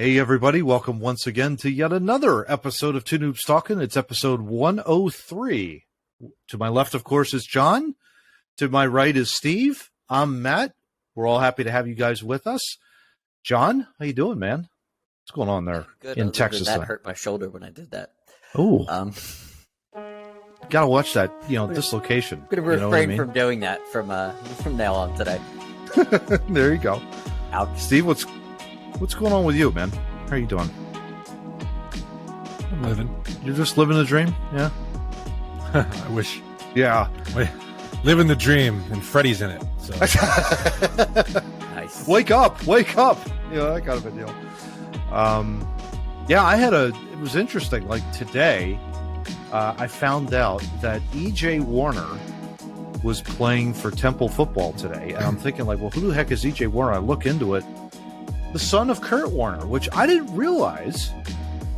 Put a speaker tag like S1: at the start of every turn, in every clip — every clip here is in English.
S1: Hey, everybody. Welcome once again to yet another episode of Two Noobs Talking. It's episode 103. To my left, of course, is John. To my right is Steve. I'm Matt. We're all happy to have you guys with us. John, how you doing, man? What's going on there in Texas?
S2: That hurt my shoulder when I did that.
S1: Oh, gotta watch that. Dislocation.
S2: I'm gonna refrain from doing that from now on today.
S1: There you go.
S2: Ouch.
S1: Steve, what's going on with you, man? How are you doing?
S3: I'm living.
S1: You're just living the dream? Yeah.
S3: I wish.
S1: Yeah.
S3: Wait, living the dream, and Freddy's in it. So.
S2: Nice.
S1: Wake up! Yeah, that kind of a deal. It was interesting. Like today, I found out that E.J. Warner was playing for Temple football today, and I'm thinking, like, well, who the heck is E.J. Warner? I look into it. The son of Kurt Warner, which I didn't realize.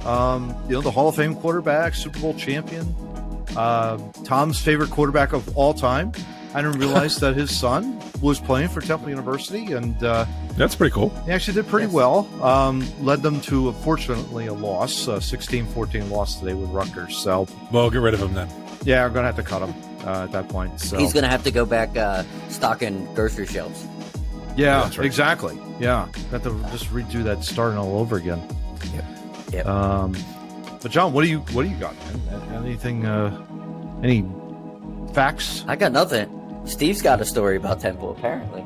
S1: The Hall of Fame quarterback, Super Bowl champion, Tom's favorite quarterback of all time. I didn't realize that his son was playing for Temple University, and
S3: that's pretty cool.
S1: He actually did pretty well. Led them to, unfortunately, a loss, 16-14 loss today with Rutgers. So,
S3: well, get rid of him then.
S1: Yeah, we're gonna have to cut him at that point. So
S2: he's gonna have to go back stocking grocery shelves.
S1: Yeah,
S3: that's right.
S1: Exactly. Yeah, got to just redo that starting all over again.
S2: Yep.
S1: But John, what do you got, man? Anything? Any facts?
S2: I got nothing. Steve's got a story about Temple, apparently.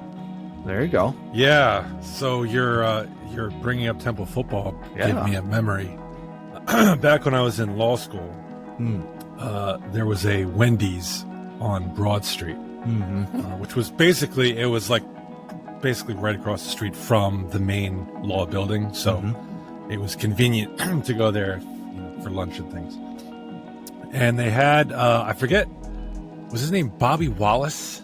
S1: There you go.
S3: Yeah. So you're bringing up Temple football.
S1: Yeah.
S3: Gave me a memory. Back when I was in law school, there was a Wendy's on Broad Street, which was basically right across the street from the main law building. So it was convenient to go there for lunch and things. And they had, I forget, was his name Bobby Wallace?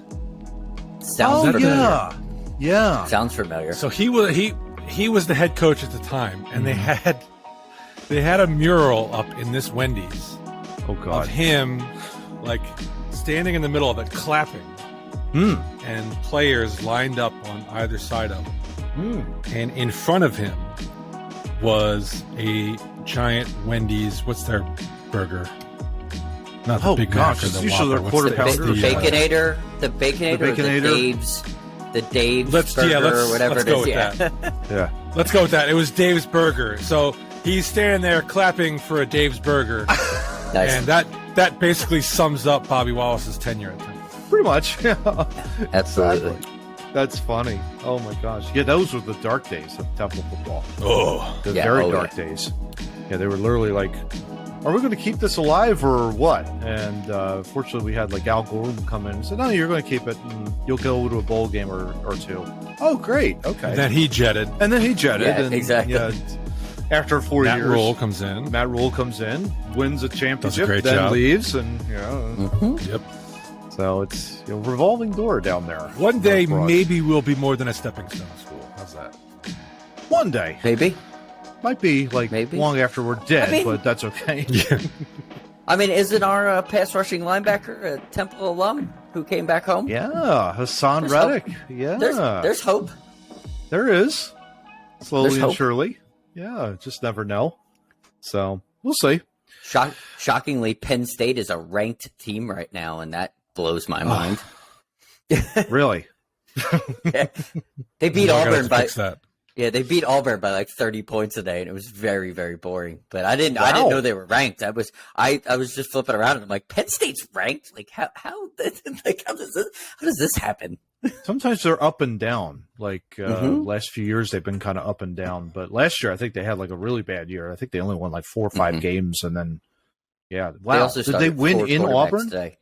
S2: Sounds familiar.
S1: Yeah.
S2: Sounds familiar.
S3: So he was the head coach at the time, and they had a mural up in this Wendy's of him, like standing in the middle of it, clapping. And players lined up on either side of him. And in front of him was a giant Wendy's. What's their burger? Not the Big Mac or the
S1: usually
S3: Whopper.
S1: they're quarter pounder.
S2: The Baconator, the Dave's burger, or whatever
S3: let's
S2: it
S3: go
S2: is.
S3: with
S2: Yeah.
S3: that.
S1: Yeah.
S3: Let's go with that. It was Dave's Burger. So he's standing there clapping for a Dave's Burger.
S2: Nice.
S3: And that basically sums up Bobby Wallace's tenure at Temple.
S1: Pretty much. Yeah.
S2: Absolutely.
S1: Exactly. That's funny. Oh my gosh. Yeah, those were the dark days of Temple football.
S3: Oh.
S1: The very dark days. Yeah, they were literally like, are we going to keep this alive or what? And fortunately, we had like Al Gordon come in and said, no, you're going to keep it, and you'll go to a bowl game or two. Oh, great. Okay.
S3: And then he jetted.
S2: Yeah,
S1: and,
S2: exactly.
S1: Yeah, after 4 years.
S3: Matt Rule comes in.
S1: Matt Rule comes in, wins a championship,
S3: great
S1: then
S3: job.
S1: leaves, and
S3: Yep.
S1: So it's a revolving door down there.
S3: One day, maybe we'll be more than a stepping stone school. How's that?
S1: One day.
S2: Maybe.
S1: Might be like long after we're dead, but that's okay.
S3: Yeah.
S2: I mean, isn't our pass rushing linebacker a Temple alum who came back home?
S1: Yeah, Hassan Reddick. Yeah.
S2: There's hope.
S1: There is. Slowly
S2: There's
S1: and
S2: hope.
S1: surely. Yeah, just never know. So, we'll see.
S2: Shockingly, Penn State is a ranked team right now, and that blows my mind.
S1: Really?
S2: They beat Auburn by
S3: fix that.
S2: Yeah, they beat Auburn by like 30 points today, and it was very, very boring. But I didn't know they were ranked. I was just flipping around, and I'm like, Penn State's ranked? Like how does this happen?
S1: Sometimes they're up and down. Like last few years, they've been kind of up and down. But last year, I think they had like a really bad year. I think they only won like 4 or 5 games, and then wow. Did they win in Auburn
S2: today?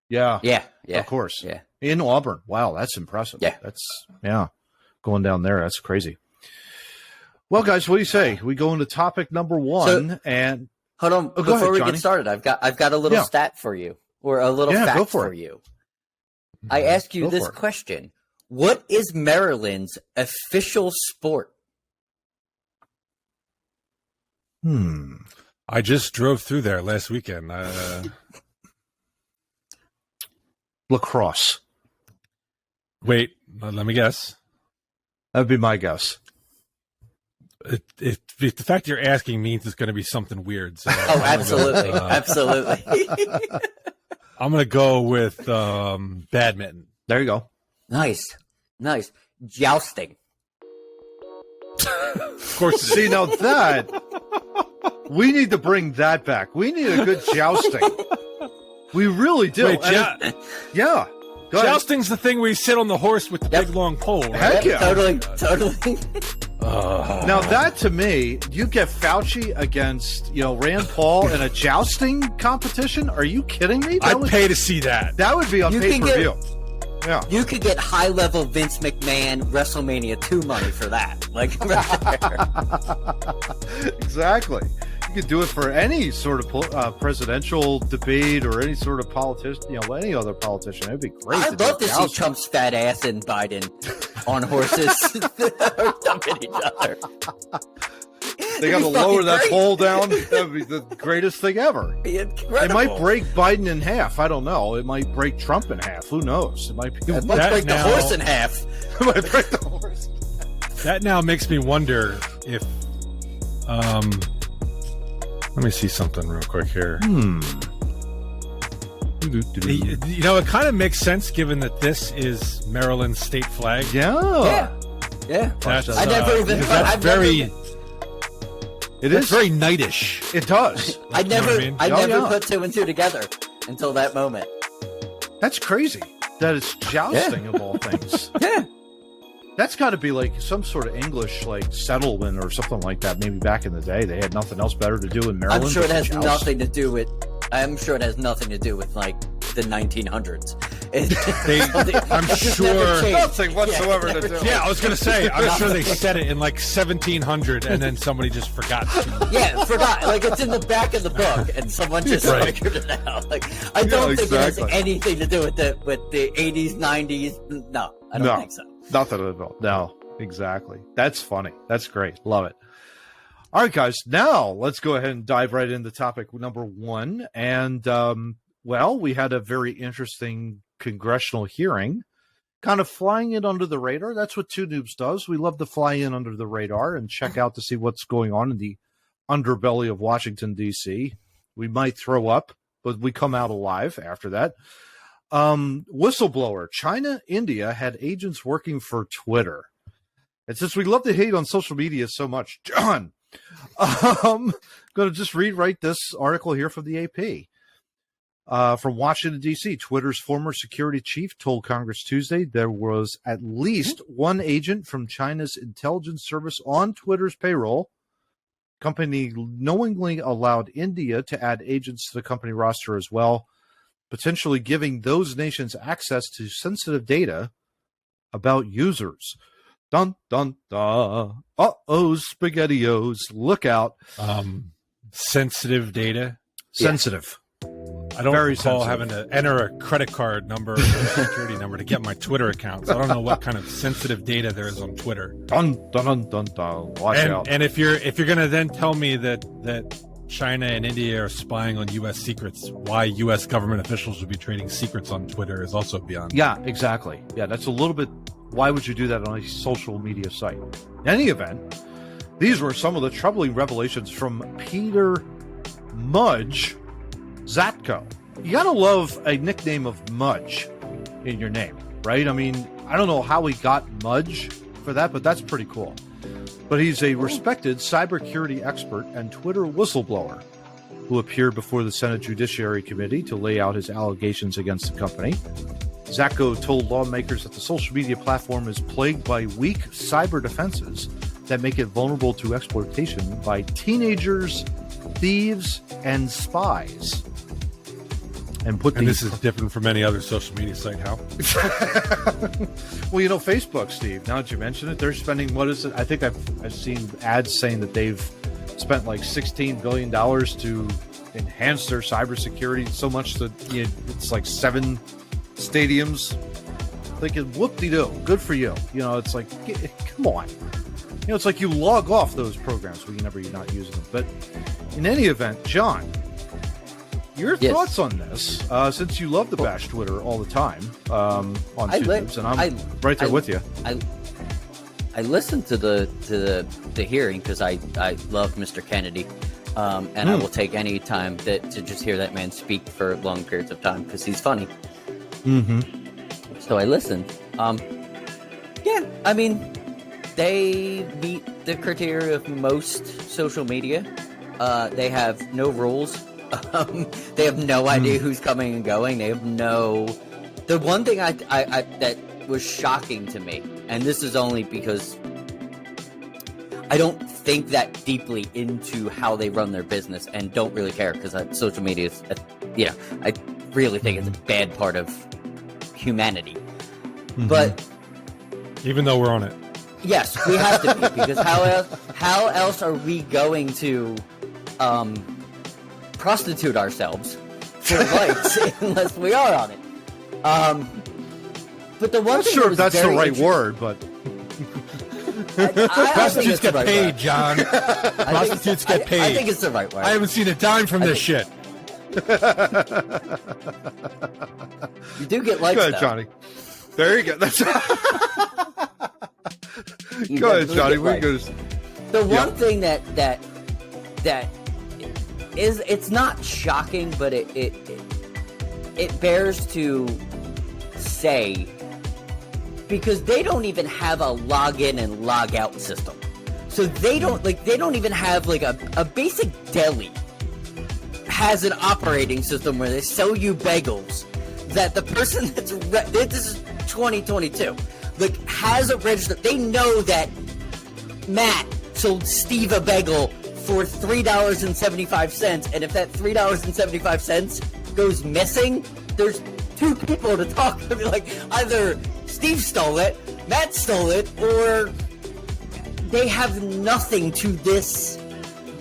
S1: Yeah,
S2: Yeah,
S1: of course.
S2: Yeah,
S1: in Auburn. Wow, that's impressive.
S2: Yeah,
S1: that's going down there. That's crazy. Well, guys, what do you say? We go into topic number 1, and
S2: hold on before we get started. I've got a little stat for you, or a little fact for you. I ask you this question: what is Maryland's official sport?
S3: I just drove through there last weekend.
S1: Lacrosse.
S3: Wait, let me guess.
S1: That'd be my guess.
S3: The fact you're asking means it's going to be something weird. So
S2: absolutely. Absolutely.
S3: I'm going to go with badminton.
S1: There you go.
S2: Nice. Jousting.
S3: Of course.
S1: See, now that we need to bring that back. We need a good jousting. We really do.
S3: Wait,
S1: yeah.
S3: Jousting's the thing where you sit on the horse with the big long pole, right?
S1: Heck yeah.
S2: Totally.
S1: Now that to me, you get Fauci against Rand Paul in a jousting competition. Are you kidding me?
S3: I'd pay to see that.
S1: That would be on pay-per-view. Yeah.
S2: You could get high-level Vince McMahon WrestleMania 2 money for that. Like right
S1: there. Exactly. You could do it for any sort of presidential debate or any sort of politician, any other politician. It'd be great.
S2: I'd love to see Trump's fat ass and Biden on horses dumping each other.
S1: They got to lower that pole down. That would be the greatest thing ever. It might break Biden in half. I don't know. It might break Trump in half. Who knows? It might break
S2: the horse in half.
S1: It might break the horse.
S3: That now makes me wonder if let me see something real quick here. It kind of makes sense given that this is Maryland's state flag.
S2: Yeah.
S3: That's,
S2: I never even thought.
S3: That's very.
S1: It is
S3: very knightish.
S1: It does.
S2: I never put two and two together until that moment.
S1: That's crazy. That it's jousting of all things.
S2: Yeah.
S1: That's got to be like some sort of English settlement or something like that. Maybe back in the day they had nothing else better to do in Maryland.
S2: I'm sure it has nothing to do with the 1900s.
S3: I'm sure
S1: nothing whatsoever to do.
S3: Yeah, I was going to say, I'm sure they said it in 1700 and then somebody just forgot.
S2: Forgot. It's in the back of the book and someone just figured it out. I don't think it has anything to do with the 80s, 90s. No, I don't think so.
S1: Nothing at all. No, exactly. That's funny. That's great. Love it. All right, guys. Now let's go ahead and dive right into topic number 1. And, we had a very interesting congressional hearing, kind of flying in under the radar. That's what Two Noobs does. We love to fly in under the radar and check out to see what's going on in the underbelly of Washington, D.C. We might throw up, but we come out alive after that. Whistleblower. China, India had agents working for Twitter. And since we love to hate on social media so much, John, I'm going to just rewrite this article here from the AP. From Washington, D.C., Twitter's former security chief told Congress Tuesday there was at least one agent from China's intelligence service on Twitter's payroll. Company knowingly allowed India to add agents to the company roster as well, potentially giving those nations access to sensitive data about users. Dun, dun, dun. Uh-oh, SpaghettiOs. Look out.
S3: Sensitive data?
S1: Sensitive.
S3: I don't recall having to enter a credit card number or a security number to get my Twitter account. So I don't know what kind of sensitive data there is on Twitter.
S1: Dun, dun, dun, dun, dun. Watch out.
S3: And if you're going to then tell me that China and India are spying on U.S. secrets, why U.S. government officials would be trading secrets on Twitter is also beyond.
S1: Yeah, exactly. Yeah, that's a little bit. Why would you do that on a social media site? In any event, these were some of the troubling revelations from Peter Mudge Zatko. You gotta love a nickname of Mudge in your name, right? I mean, I don't know how he got Mudge for that, but that's pretty cool. But he's a respected cybersecurity expert and Twitter whistleblower who appeared before the Senate Judiciary Committee to lay out his allegations against the company. Zatko told lawmakers that the social media platform is plagued by weak cyber defenses that make it vulnerable to exploitation by teenagers, thieves, and spies. And
S3: this is different from any other social media site, how?
S1: Well, Facebook, Steve, now that you mention it, they're spending, what is it? I think I've seen ads saying that they've spent $16 billion to enhance their cybersecurity so much that it's 7 stadiums. Thinking, whoop-de-doo, good for you. It's come on. It's like you log off those programs whenever you're not using them. But in any event, John, your thoughts on this, since you love to bash Twitter all the time on Two Noobs, and I'm right there with you.
S2: listened to the hearing because I love Mr. Kennedy, and I will take any time to just hear that man speak for long periods of time because he's funny. Mm-hmm. So I listened. Yeah, I mean, they meet the criteria of most social media. They have no rules. They have no idea who's coming and going. They have no. The one thing I that was shocking to me, and this is only because I don't think that deeply into how they run their business and don't really care because social media is, I really think it's a bad part of humanity. Mm-hmm. But
S3: even though we're on it,
S2: yes, we have to be because how else are we going to prostitute ourselves for likes unless we are on it? But the one
S1: I'm not sure if that's the right word, but
S3: prostitutes get paid, John. Prostitutes get paid.
S2: I think it's the right word.
S3: I haven't seen a dime from this shit.
S2: You do get likes,
S1: go ahead, Johnny. There you go. That's go ahead, Johnny.
S2: The one thing that is, it's not shocking, but it bears to say, because they don't even have a login and log out system. So they don't even have like a basic deli has an operating system where they sell you bagels that the person this is 2022, like has a register. They know that Matt sold Steve a bagel for $3.75, and if that $3.75 goes missing, there's two people to talk to. Like, either Steve stole it, Matt stole it, or they have nothing to this.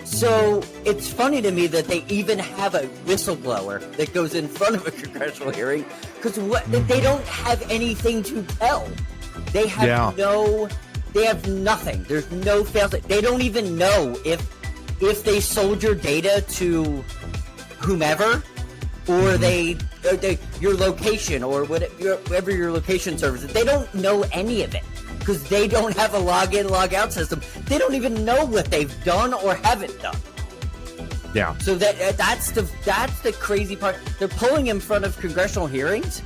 S2: So it's funny to me that they even have a whistleblower that goes in front of a congressional hearing, because they don't have anything to tell. They have they have nothing. There's no fail. They don't even know if they sold your data to whomever, or your location, or whatever your location service is. They don't know any of it because they don't have a login, log out system. They don't even know what they've done or haven't done.
S1: Yeah.
S2: So that's the crazy part. They're pulling in front of congressional hearings,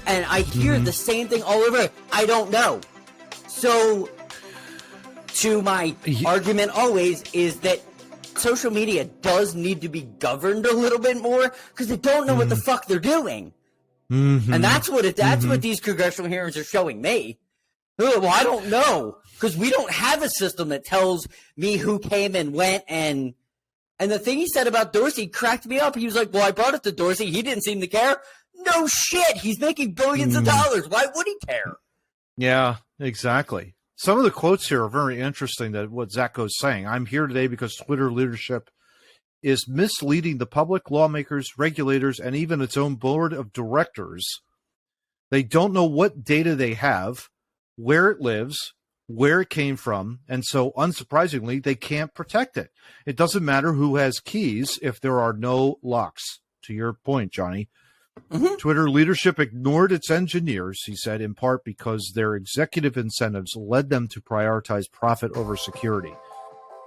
S2: and I hear the same thing all over. I don't know. So, to my argument always is that social media does need to be governed a little bit more because they don't know what the fuck they're doing, and that's what these congressional hearings are showing me. Well, I don't know because we don't have a system that tells me who came and went, and the thing he said about Dorsey cracked me up. He was like, "Well, I brought it to Dorsey. He didn't seem to care." No shit. He's making billions of dollars. Why would he care?
S1: Yeah, exactly. Some of the quotes here are very interesting, that what Zacho's saying. I'm here today because Twitter leadership is misleading the public, lawmakers, regulators, and even its own board of directors. They don't know what data they have, where it lives, where it came from, and so, unsurprisingly, they can't protect it. It doesn't matter who has keys if there are no locks. To your point, Johnny. Twitter leadership ignored its engineers, he said, in part because their executive incentives led them to prioritize profit over security.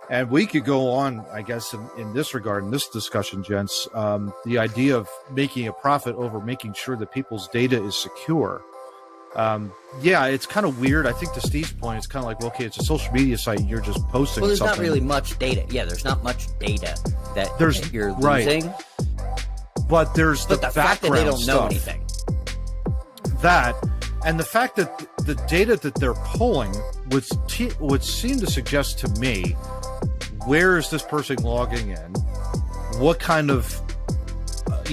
S1: And we could go on, I guess, in this regard, in this discussion, gents, the idea of making a profit over making sure that people's data is secure. Yeah, it's kind of weird. I think to Steve's point, it's kind of like, well, okay, it's a social media site. You're just posting
S2: there's
S1: something.
S2: Not really much data. Yeah, there's not much data that you're losing.
S1: Right. But there's the
S2: fact that they don't know anything.
S1: That, and the fact that the data that they're pulling would seem to suggest to me, where is this person logging in? What kind of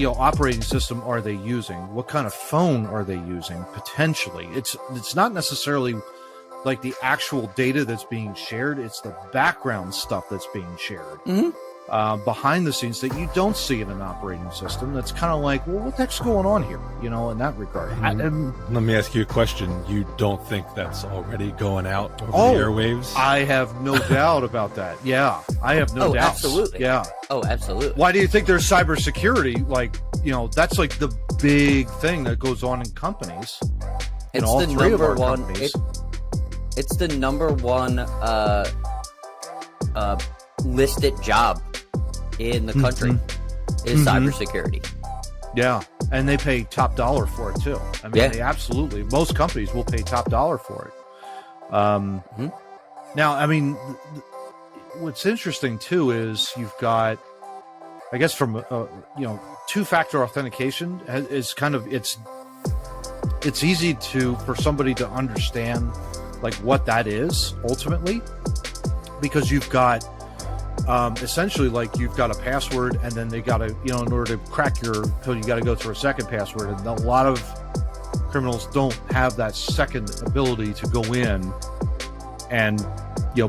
S1: operating system are they using? What kind of phone are they using? Potentially, it's not necessarily like the actual data that's being shared. It's the background stuff that's being shared. Behind the scenes that you don't see in an operating system. That's kind of like, well, what the heck's going on here? In that regard.
S3: Let me ask you a question. You don't think that's already going out over the airwaves?
S1: I have no doubt about that. Yeah, I have no doubt.
S2: Absolutely.
S1: Yeah.
S2: Oh, absolutely.
S1: Why do you think there's cybersecurity? Like, that's like the big thing that goes on in companies.
S2: It's all the number one. It's the number one listed job in the country is cybersecurity.
S1: Yeah, and they pay top dollar for it too. I mean, they absolutely. Most companies will pay top dollar for it. Now, I mean, what's interesting too is you've got, I guess, from two-factor authentication is kind of it's easy for somebody to understand like what that is ultimately, because you've got essentially like you've got a password, and then they got to, in order to crack your code, you got to go through a second password, and a lot of criminals don't have that second ability to go in and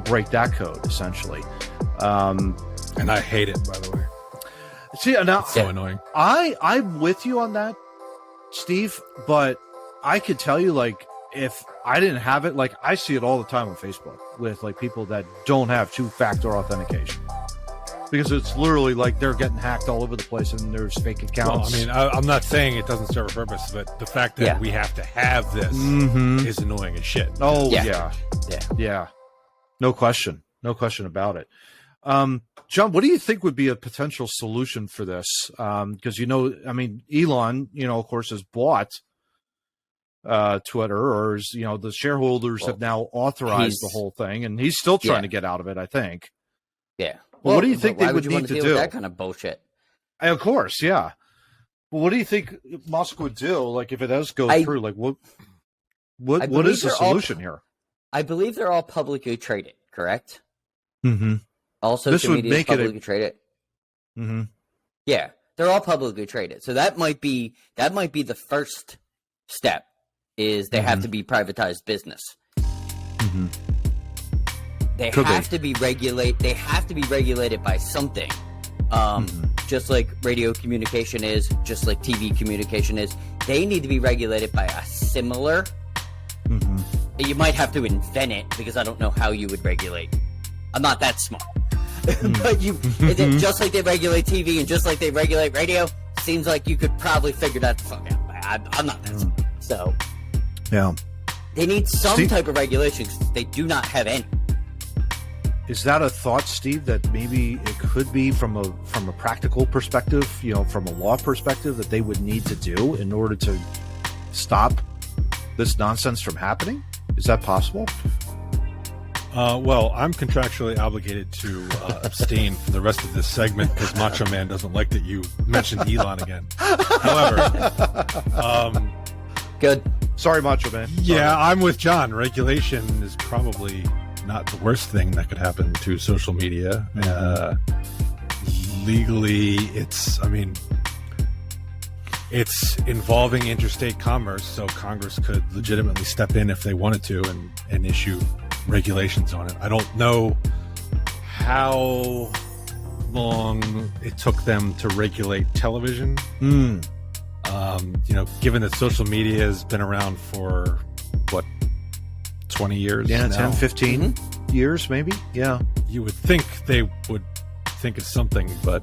S1: break that code essentially.
S3: And I hate it, by the way.
S1: See, now
S3: it's so annoying.
S1: I'm with you on that, Steve, but I could tell you, like, if I didn't have it, like, I see it all the time on Facebook with like people that don't have two-factor authentication, because it's literally like they're getting hacked all over the place and there's fake accounts.
S3: Well, I mean, I'm not saying it doesn't serve a purpose, but the fact that we have to have this is annoying as shit.
S1: Oh yeah. No question about it. John, what do you think would be a potential solution for this? Because I mean, Elon, of course, has bought Twitter, or is, the shareholders have now authorized the whole thing, and he's still trying to get out of it, I think.
S2: Yeah.
S1: Well, what do you think they would need to do?
S2: That kind of bullshit.
S1: Of course, yeah. Well, what do you think Musk would do? Like, if it does go through, like, what is the solution here?
S2: I believe they're all publicly traded, correct?
S1: Mm-hmm.
S2: All social media is publicly traded.
S1: Mm-hmm.
S2: Yeah, they're all publicly traded. So that might be the first step. Is they have to be privatized business.
S1: Mm-hmm.
S2: They have to be regulated by something. Just like radio communication is, just like TV communication is. They need to be regulated by a similar. You might have to invent it, because I don't know how you would regulate. I'm not that smart. But just like they regulate TV and just like they regulate radio, seems like you could probably figure that the fuck out. I'm not that smart. So,
S1: yeah,
S2: they need some type of regulation, because they do not have any.
S1: Is that a thought, Steve, that maybe it could be from a practical perspective, from a law perspective, that they would need to do in order to stop this nonsense from happening? Is that possible?
S3: Well, I'm contractually obligated to abstain from the rest of this segment, because Macho Man doesn't like that you mentioned Elon again. However,
S2: good.
S1: Sorry, Macho Man.
S3: Yeah, I'm with John. Regulation is probably not the worst thing that could happen to social media. Legally, it's involving interstate commerce, so Congress could legitimately step in if they wanted to and issue regulations on it. I don't know how long it took them to regulate television. Given that social media has been around for 20 years?
S1: Yeah,
S3: now?
S1: 10, 15 years, maybe. Yeah.
S3: You would think they would think of something, but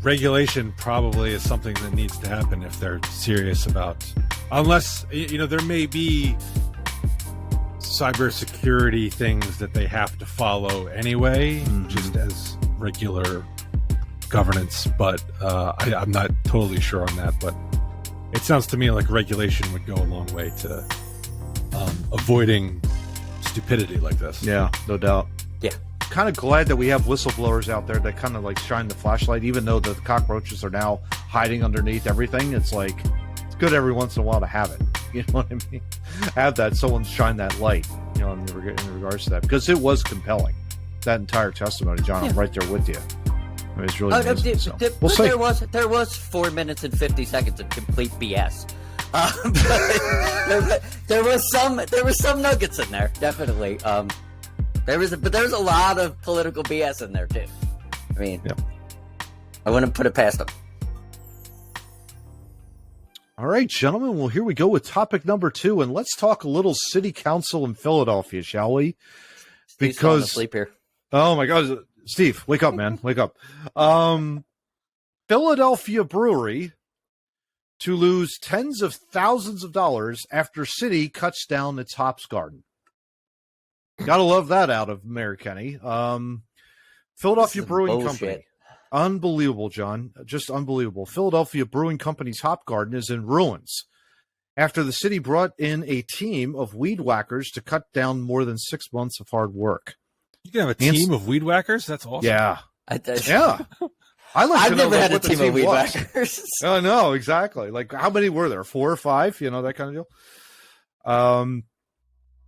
S3: regulation probably is something that needs to happen if they're serious about, unless, there may be cybersecurity things that they have to follow anyway, just as regular governance, but I'm not totally sure on that, but it sounds to me like regulation would go a long way to avoiding stupidity like this.
S1: Yeah, no doubt.
S2: Yeah.
S1: Kind of glad that we have whistleblowers out there that kind of like shine the flashlight, even though the cockroaches are now hiding underneath everything. It's like, it's good every once in a while to have it. You know what I mean? Have that, someone shine that light, in regards to that, because it was compelling. That entire testimony, John, I'm right there with you. I mean, it's really amazing. We'll see.
S2: There was 4 minutes and 50 seconds of complete BS. There was some nuggets in there, definitely. There was a lot of political BS in there too. I mean, I wouldn't put it past them.
S1: All right, gentlemen. Well, here we go with topic number 2, and let's talk a little city council in Philadelphia, shall we?
S2: Steve's falling asleep here.
S1: Oh my God, Steve, wake up, man, wake up. Philadelphia Brewery to lose tens of thousands of dollars after city cuts down its hops garden. Gotta love that out of Mayor Kenny. Philadelphia Brewing Company. Unbelievable, John. Just unbelievable. Philadelphia Brewing Company's hop garden is in ruins after the city brought in a team of weed whackers to cut down more than 6 months of hard work.
S3: You can have a team of weed whackers? That's awesome.
S1: Yeah. Yeah.
S2: I've never had a team of weed whackers.
S1: Oh, no, exactly. Like, how many were there? 4 or 5? You know, that kind of deal.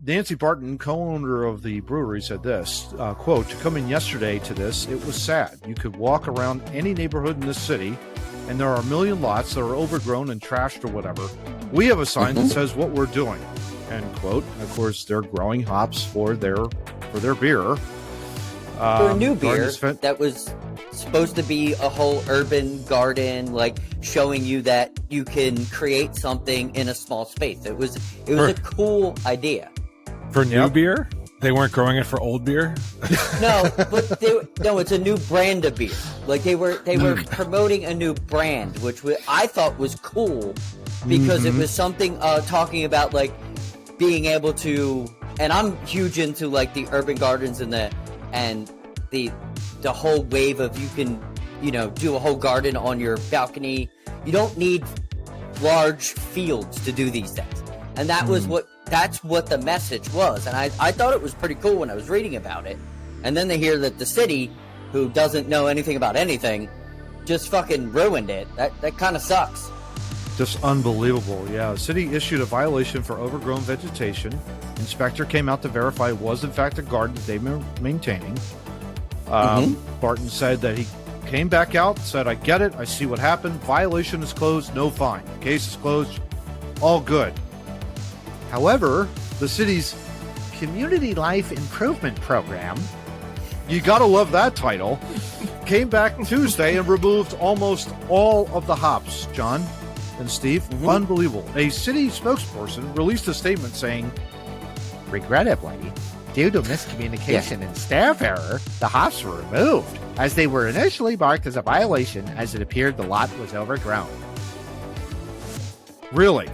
S1: Nancy Barton, co-owner of the brewery, said this, quote, to come in yesterday to this, it was sad. You could walk around any neighborhood in this city, and there are a million lots that are overgrown and trashed or whatever. We have a sign that says what we're doing, end quote. Of course, they're growing hops for their beer.
S2: For a new beer that was supposed to be a whole urban garden, like showing you that you can create something in a small space. It was a cool idea.
S3: For new beer? They weren't growing it for old beer?
S2: No, but it's a new brand of beer. Like they were promoting a new brand, which I thought was cool because it was something talking about like being able to, and I'm huge into like the urban gardens and the whole wave of you can, do a whole garden on your balcony. You don't need large fields to do these things. And that's what the message was. And I thought it was pretty cool when I was reading about it. And then they hear that the city, who doesn't know anything about anything, just fucking ruined it. That kind of sucks.
S1: Just unbelievable. Yeah, the city issued a violation for overgrown vegetation. Inspector came out to verify it was in fact a garden that they were maintaining. Barton said that he came back out, said, I get it, I see what happened. Violation is closed, no fine. Case is closed, all good. However, the city's Community Life Improvement Program, you gotta love that title, came back Tuesday and removed almost all of the hops, John and Steve. Unbelievable. A city spokesperson released a statement saying, regrettably, due to miscommunication and staff error, the hops were removed, as they were initially marked as a violation as it appeared the lot was overgrown. Really?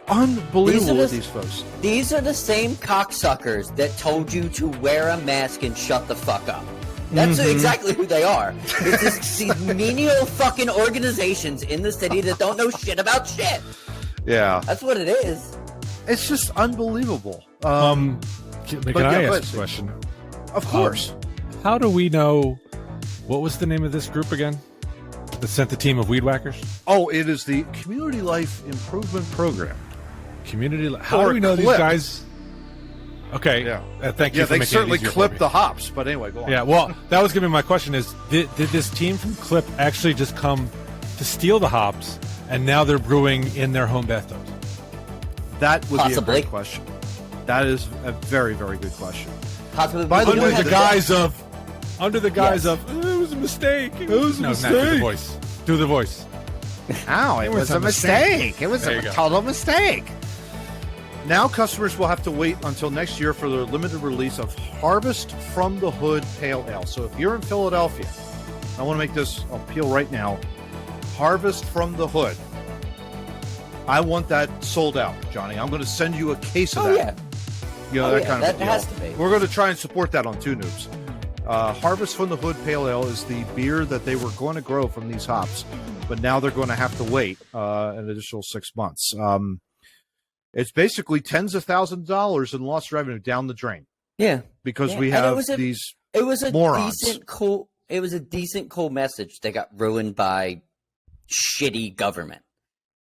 S1: Unbelievable, these folks.
S2: These are the same cocksuckers that told you to wear a mask and shut the fuck up. That's exactly who they are. It's these menial fucking organizations in the city that don't know shit about shit.
S1: Yeah.
S2: That's what it is.
S1: It's just unbelievable.
S3: Can I ask a question?
S1: Of course.
S3: How do we know, what was the name of this group again that sent the team of weed whackers?
S1: Oh, it is the Community Life Improvement Program.
S3: How do we know these guys? Okay. Yeah. Thank you for making it easier. They certainly
S1: clipped the hops, but anyway, go on.
S3: Yeah, well, that was going to be my question is, did this team from Clip actually just come to steal the hops, and now they're brewing in their home bathtubs?
S1: That would be a great question. That is a very, very good question.
S2: Possibly.
S3: Under the guise of, it was a mistake. It was a mistake. Do the voice. Do the voice.
S1: Ow, it was a mistake. It was a total mistake. Now customers will have to wait until next year for the limited release of Harvest from the Hood Pale Ale. So if you're in Philadelphia, I want to make this appeal right now. Harvest from the Hood. I want that sold out, Johnny. I'm going to send you a case of that.
S2: Yeah.
S1: That kind of
S2: deal. Has to be.
S1: We're going to try and support that on Two Noobs. Harvest from the Hood Pale Ale is the beer that they were going to grow from these hops, but now they're going to have to wait an additional 6 months. It's basically tens of thousands of dollars in lost revenue down the drain.
S2: Yeah,
S1: because we have these. It was a morons.
S2: It was a decent, cool message that got ruined by shitty government.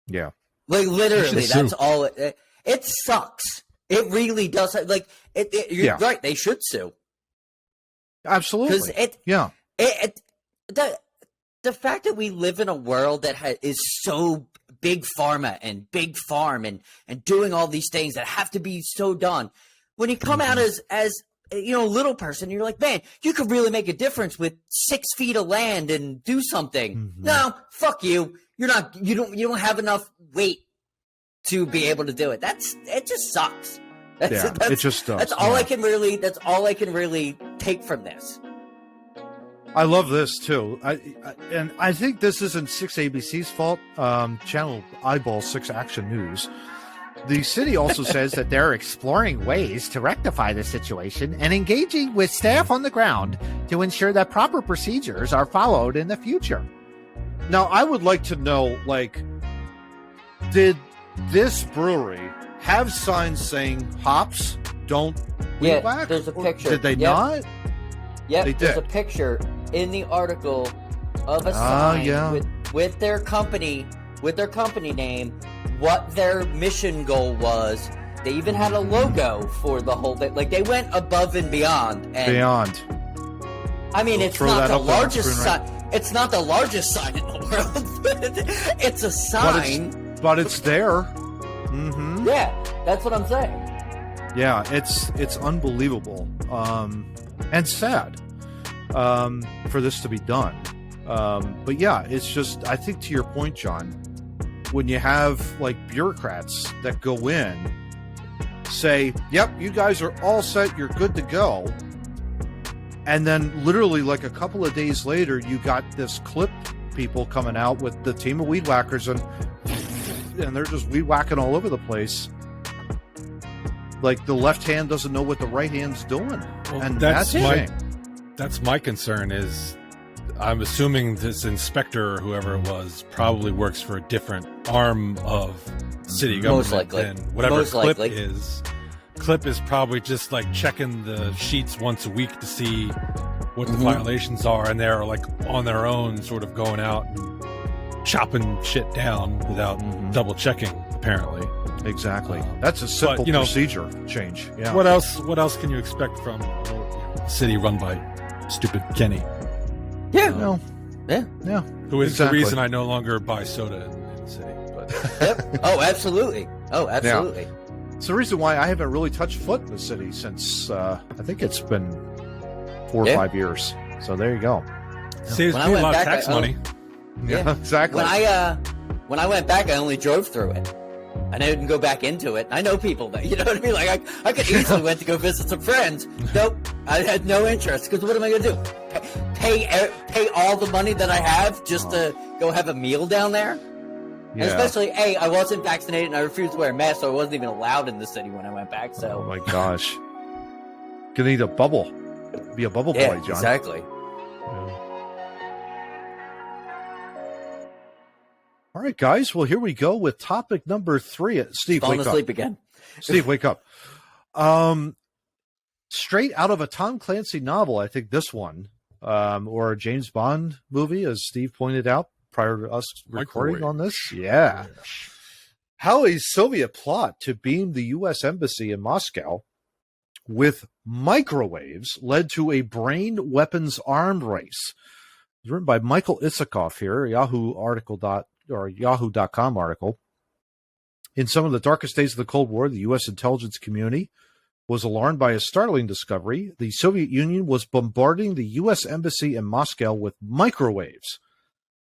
S1: Yeah,
S2: like literally, that's all. It sucks. It really does. Like you're right. They should sue.
S1: Absolutely. Because
S2: the fact that we live in a world that is so big pharma and big farm and doing all these things that have to be so done. When you come out as a little person, you're like, man, you could really make a difference with 6 feet of land and do something. No, fuck you. You don't have enough weight to be able to do it. It just sucks. It just does. That's all I can really take from this.
S1: I love this too. And I think this isn't 6ABC's fault. Channel Eyeball 6 Action News. The city also says that they're exploring ways to rectify the situation and engaging with staff on the ground to ensure that proper procedures are followed in the future. Now, I would like to know, like, did this brewery have signs saying hops don't weed whack?
S2: There's a picture.
S1: Did they not?
S2: Yep,
S1: They did.
S2: There's a picture in the article of a sign with their company name, what their mission goal was. They even had a logo for the whole thing. Like, they went above and beyond. I mean, it's not the largest sign. It's not the largest sign in the world. It's a sign,
S1: but it's there. Mm-hmm.
S2: Yeah, that's what I'm saying.
S1: Yeah, it's unbelievable and sad for this to be done. But yeah, it's just, I think to your point, John, when you have like bureaucrats that go in, say, yep, you guys are all set, you're good to go. And then literally like a couple of days later, you got this clip people coming out with the team of weed whackers and they're just weed whacking all over the place. Like the left hand doesn't know what the right hand's doing.
S3: Well,
S1: and
S3: that's my concern is I'm assuming this inspector or whoever it was probably works for a different arm of city government.
S2: Most likely.
S3: Than whatever Clip is. Clip is probably just like checking the sheets once a week to see what the violations are, and they're like on their own sort of going out and chopping shit down without double checking, apparently.
S1: Exactly. That's a simple procedure change. Yeah.
S3: What else can you expect from a city run by stupid Kenny?
S2: Yeah.
S1: No.
S2: Yeah.
S1: Yeah.
S3: Who is the reason I no longer buy soda in the city. But.
S2: Yep. Oh, absolutely. Yeah.
S1: It's the reason why I haven't really touched foot in the city since I think it's been 4 or 5 years. So there you go.
S3: Saves me a lot of tax money.
S1: Yeah, exactly.
S2: When I went back, I only drove through it. I didn't go back into it. I know people that, you know what I mean? Like, I could easily went to go visit some friends. Nope. I had no interest, because what am I going to do? Pay all the money that I have just to go have a meal down there? Yeah. And especially, I wasn't vaccinated and I refused to wear a mask, so I wasn't even allowed in the city when I went back. So.
S1: Oh my gosh. Gonna need a bubble. Be a bubble boy, John.
S2: Exactly.
S1: Yeah. All right, guys. Well, here we go with topic number 3. Steve,
S2: falling asleep again.
S1: Steve, wake up. Straight out of a Tom Clancy novel, I think this one, or a James Bond movie, as Steve pointed out prior to us recording on this. Yeah. How a Soviet plot to beam the U.S. Embassy in Moscow with microwaves led to a brain weapons arm race. It's written by Michael Isikoff here, Yahoo.com article. In some of the darkest days of the Cold War, the U.S. intelligence community was alarmed by a startling discovery. The Soviet Union was bombarding the U.S. Embassy in Moscow with microwaves.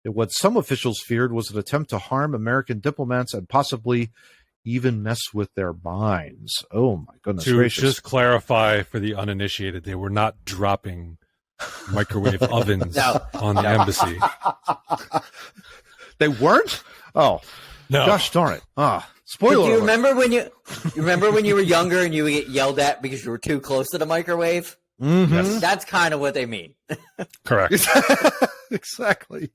S1: What some officials feared was an attempt to harm American diplomats and possibly even mess with their minds. Oh, my goodness gracious.
S3: To just clarify for the uninitiated, they were not dropping microwave ovens on the embassy.
S1: They weren't? Oh, no. Gosh darn it. Spoiler
S2: Do you
S1: alert.
S2: remember when you were younger and you would get yelled at because you were too close to the microwave?
S1: Mm-hmm.
S2: Yes. That's kind of what they mean.
S3: Correct.
S1: Exactly.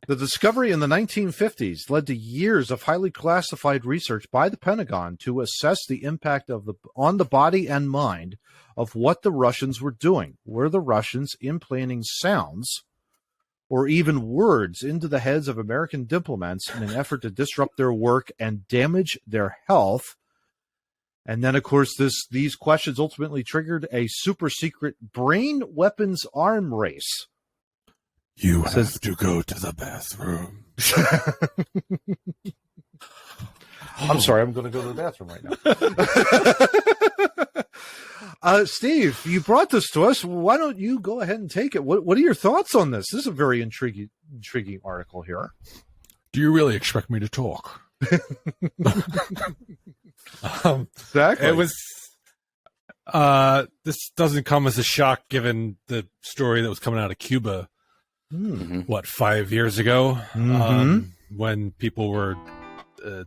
S1: The discovery in the 1950s led to years of highly classified research by the Pentagon to assess the impact on the body and mind of what the Russians were doing. Were the Russians implanting sounds or even words into the heads of American diplomats in an effort to disrupt their work and damage their health? And then, of course, these questions ultimately triggered a super secret brain weapons arm race.
S3: You have to go to the bathroom.
S1: I'm sorry, I'm going to go to the bathroom right now. Steve, you brought this to us. Why don't you go ahead and take it? What are your thoughts on this? This is a very intriguing article here.
S3: Do you really expect me to talk?
S1: Exactly.
S3: This doesn't come as a shock given the story that was coming out of Cuba, 5 years ago, when people were,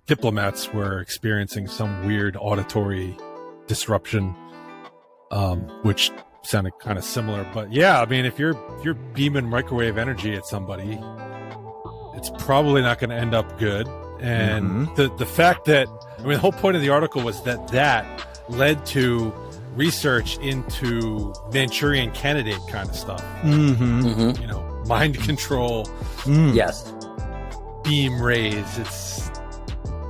S3: diplomats were experiencing some weird auditory disruption, which sounded kind of similar. But yeah, I mean, if you're beaming microwave energy at somebody, it's probably not going to end up good. And the fact that, I mean, the whole point of the article was that led to research into Manchurian Candidate kind of stuff. You know, mind control.
S2: Yes.
S3: Beam rays. It's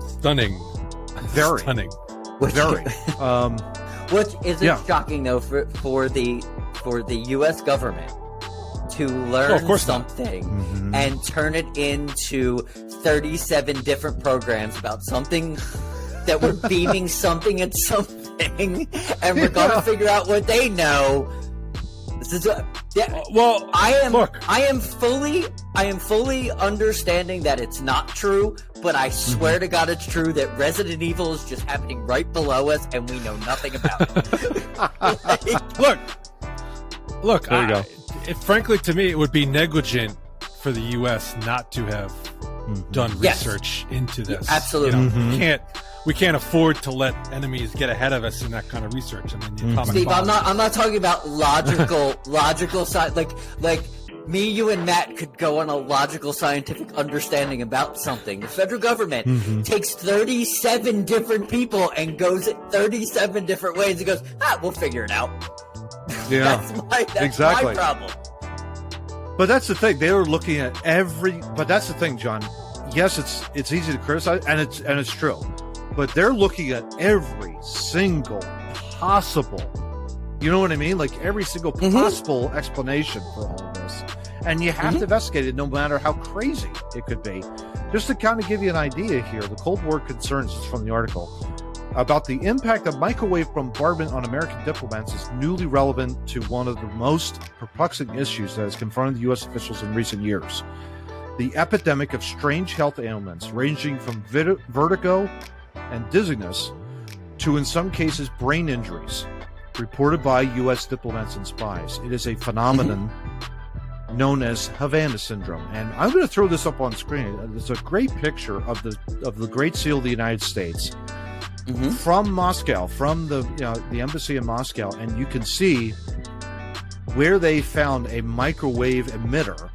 S3: stunning.
S1: Very.
S3: Stunning.
S1: Very.
S2: Which isn't shocking though for the U.S. government to learn something and turn it into 37 different programs about something that we're beaming something at something, and we're gonna figure out what they know. This is
S3: well.
S2: I am fully understanding that it's not true, but I swear to God it's true that Resident Evil is just happening right below us, and we know nothing about it.
S3: Look.
S1: There you go.
S3: Frankly, to me, it would be negligent for the U.S. not to have done research into this.
S2: Absolutely.
S3: You know, we can't afford to let enemies get ahead of us in that kind of research. I mean, the atomic
S2: Steve,
S3: bomb.
S2: I'm not talking about logical side. Like me, you, and Matt could go on a logical scientific understanding about something. The federal government takes 37 different people and goes it 37 different ways and goes, we'll figure it out.
S1: Yeah,
S2: that's my problem.
S1: But that's the thing. They were looking at every. But that's the thing, John. Yes, it's easy to criticize, and it's true. But they're looking at every single possible. You know what I mean? Like every single possible explanation for all of this, and you have to investigate it, no matter how crazy it could be. Just to kind of give you an idea here, the Cold War concerns is from the article about the impact of microwave bombardment on American diplomats is newly relevant to one of the most perplexing issues that has confronted the U.S. officials in recent years. The epidemic of strange health ailments ranging from vertigo and dizziness to, in some cases, brain injuries reported by U.S. diplomats and spies. It is a phenomenon known as Havana syndrome. And I'm going to throw this up on screen. It's a great picture of the Great Seal of the United States from Moscow, from the embassy in Moscow, and you can see where they found a microwave emitter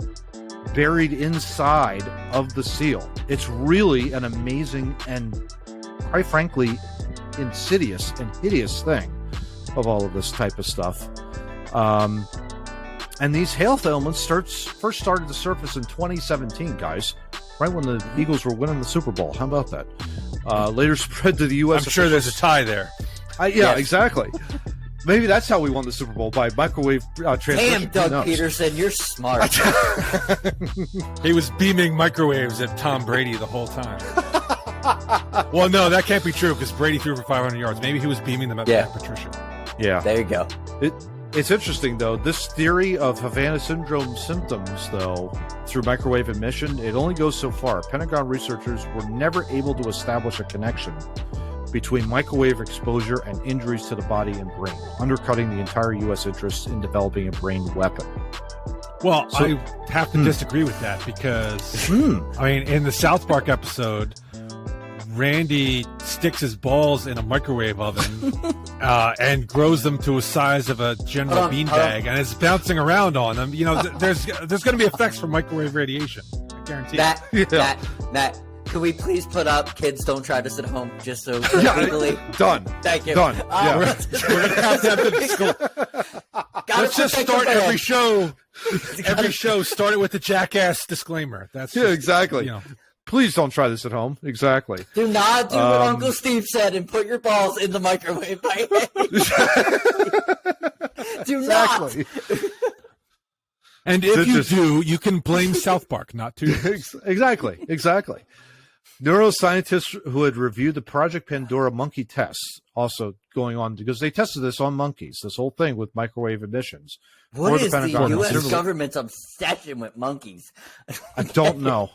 S1: buried inside of the seal. It's really an amazing and, quite frankly, insidious and hideous thing of all of this type of stuff. And these health ailments first started to surface in 2017, guys, right when the Eagles were winning the Super Bowl. How about that? Later spread to the U.S.
S3: I'm sure there's a tie there.
S1: Yes. Exactly. Maybe that's how we won the Super Bowl, by microwave transmission.
S2: Damn, Doug Peterson, you're smart.
S3: He was beaming microwaves at Tom Brady the whole time. Well, no, that can't be true because Brady threw for 500 yards. Maybe he was beaming them at Matt Patricia.
S1: Yeah.
S2: There you go.
S1: It's interesting, though. This theory of Havana syndrome symptoms, though, through microwave emission, it only goes so far. Pentagon researchers were never able to establish a connection between microwave exposure and injuries to the body and brain, undercutting the entire U.S. interest in developing a brain weapon.
S3: Well, I have to disagree with that because, I mean, in the South Park episode, Randy sticks his balls in a microwave oven and grows them to a size of a general beanbag, and it's bouncing around on them. You know, there's going to be effects from microwave radiation. I guarantee.
S2: Matt, can we please put up "Kids Don't Try This at Home" just so legally?
S1: Done.
S2: Thank you.
S1: Done.
S3: We're going to have to have the Let's just start every show. Every show, start it with the jackass disclaimer. That's just,
S1: exactly. You know. Please don't try this at home. Exactly.
S2: Do not do what Uncle Steve said and put your balls in the microwave by hand. Do not.
S3: And if you do, you can blame South Park, not to.
S1: Exactly. Neuroscientists who had reviewed the Project Pandora monkey tests also going on, because they tested this on monkeys, this whole thing with microwave emissions.
S2: What is the U.S. government's obsession with monkeys?
S1: I don't know.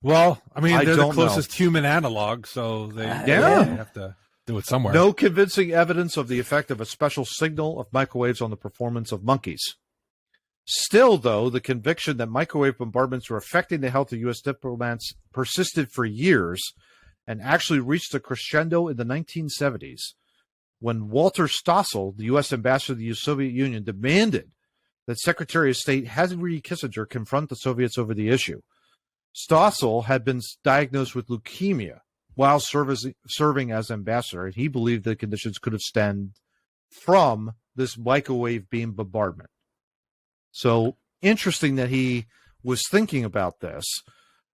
S3: Well, I mean, they're the closest human analog, so they have to. do it somewhere.
S1: No convincing evidence of the effect of a special signal of microwaves on the performance of monkeys. Still, though, the conviction that microwave bombardments were affecting the health of U.S. diplomats persisted for years and actually reached a crescendo in the 1970s when Walter Stossel, the U.S. ambassador to the Soviet Union, demanded that Secretary of State Henry Kissinger confront the Soviets over the issue. Stossel had been diagnosed with leukemia while serving as ambassador, and he believed the conditions could have stemmed from this microwave beam bombardment. So interesting that he was thinking about this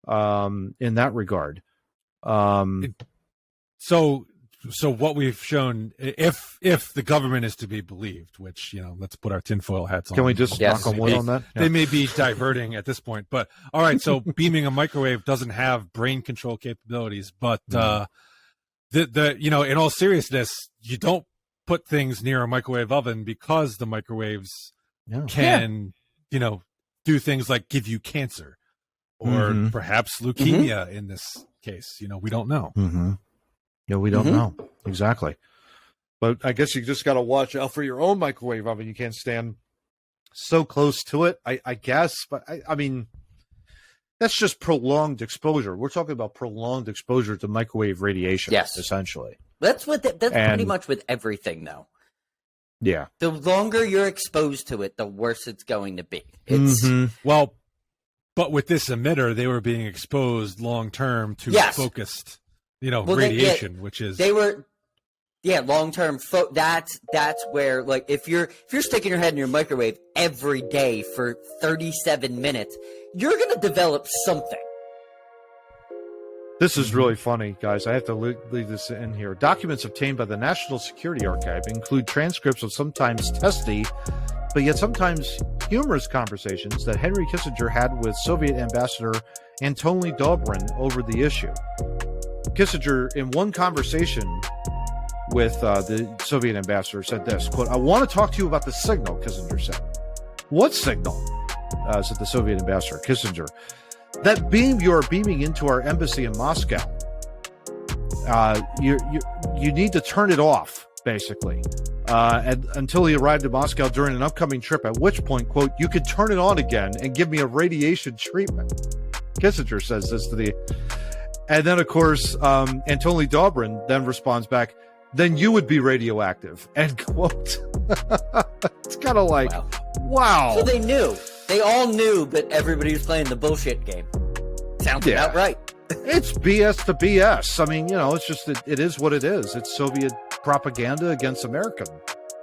S1: in that regard.
S3: So what we've shown, if the government is to be believed, which, let's put our tinfoil hats on.
S1: Can we just knock on wood on that?
S3: They may be diverting at this point, but all right. So beaming a microwave doesn't have brain control capabilities, but in all seriousness, you don't put things near a microwave oven because the microwaves can, do things like give you cancer or perhaps leukemia in this case. We don't know.
S1: Yeah, we don't know. Exactly. But I guess you just got to watch out for your own microwave oven. You can't stand so close to it, I guess. But, I mean, that's just prolonged exposure. We're talking about prolonged exposure to microwave radiation, essentially.
S2: That's pretty much with everything, though.
S1: Yeah.
S2: The longer you're exposed to it, the worse it's going to be. It's
S3: Well, but with this emitter, they were being exposed long-term to focused radiation, which is
S2: long term. That's where, like, if you're sticking your head in your microwave every day for 37 minutes, you're gonna develop something.
S1: This is really funny, guys. I have to leave this in here. Documents obtained by the National Security Archive include transcripts of sometimes testy, but yet sometimes humorous conversations that Henry Kissinger had with Soviet Ambassador Anatoly Dobrin over the issue. Kissinger, in one conversation with the Soviet ambassador, said this, quote, "I want to talk to you about the signal," Kissinger said. "What signal?" Said the Soviet ambassador. Kissinger, "That beam you are beaming into our embassy in Moscow. You need to turn it off, basically, and until he arrived in Moscow during an upcoming trip, at which point, quote, you could turn it on again and give me a radiation treatment." Kissinger says this to the... And then, of course, Anatoly Dobrin then responds back, "Then you would be radioactive," end quote. It's kind of like, wow.
S2: So they knew. They all knew, but everybody was playing the bullshit game. Sounds about right.
S1: It's BS to BS. I mean, it's just, it is what it is. It's Soviet propaganda against American,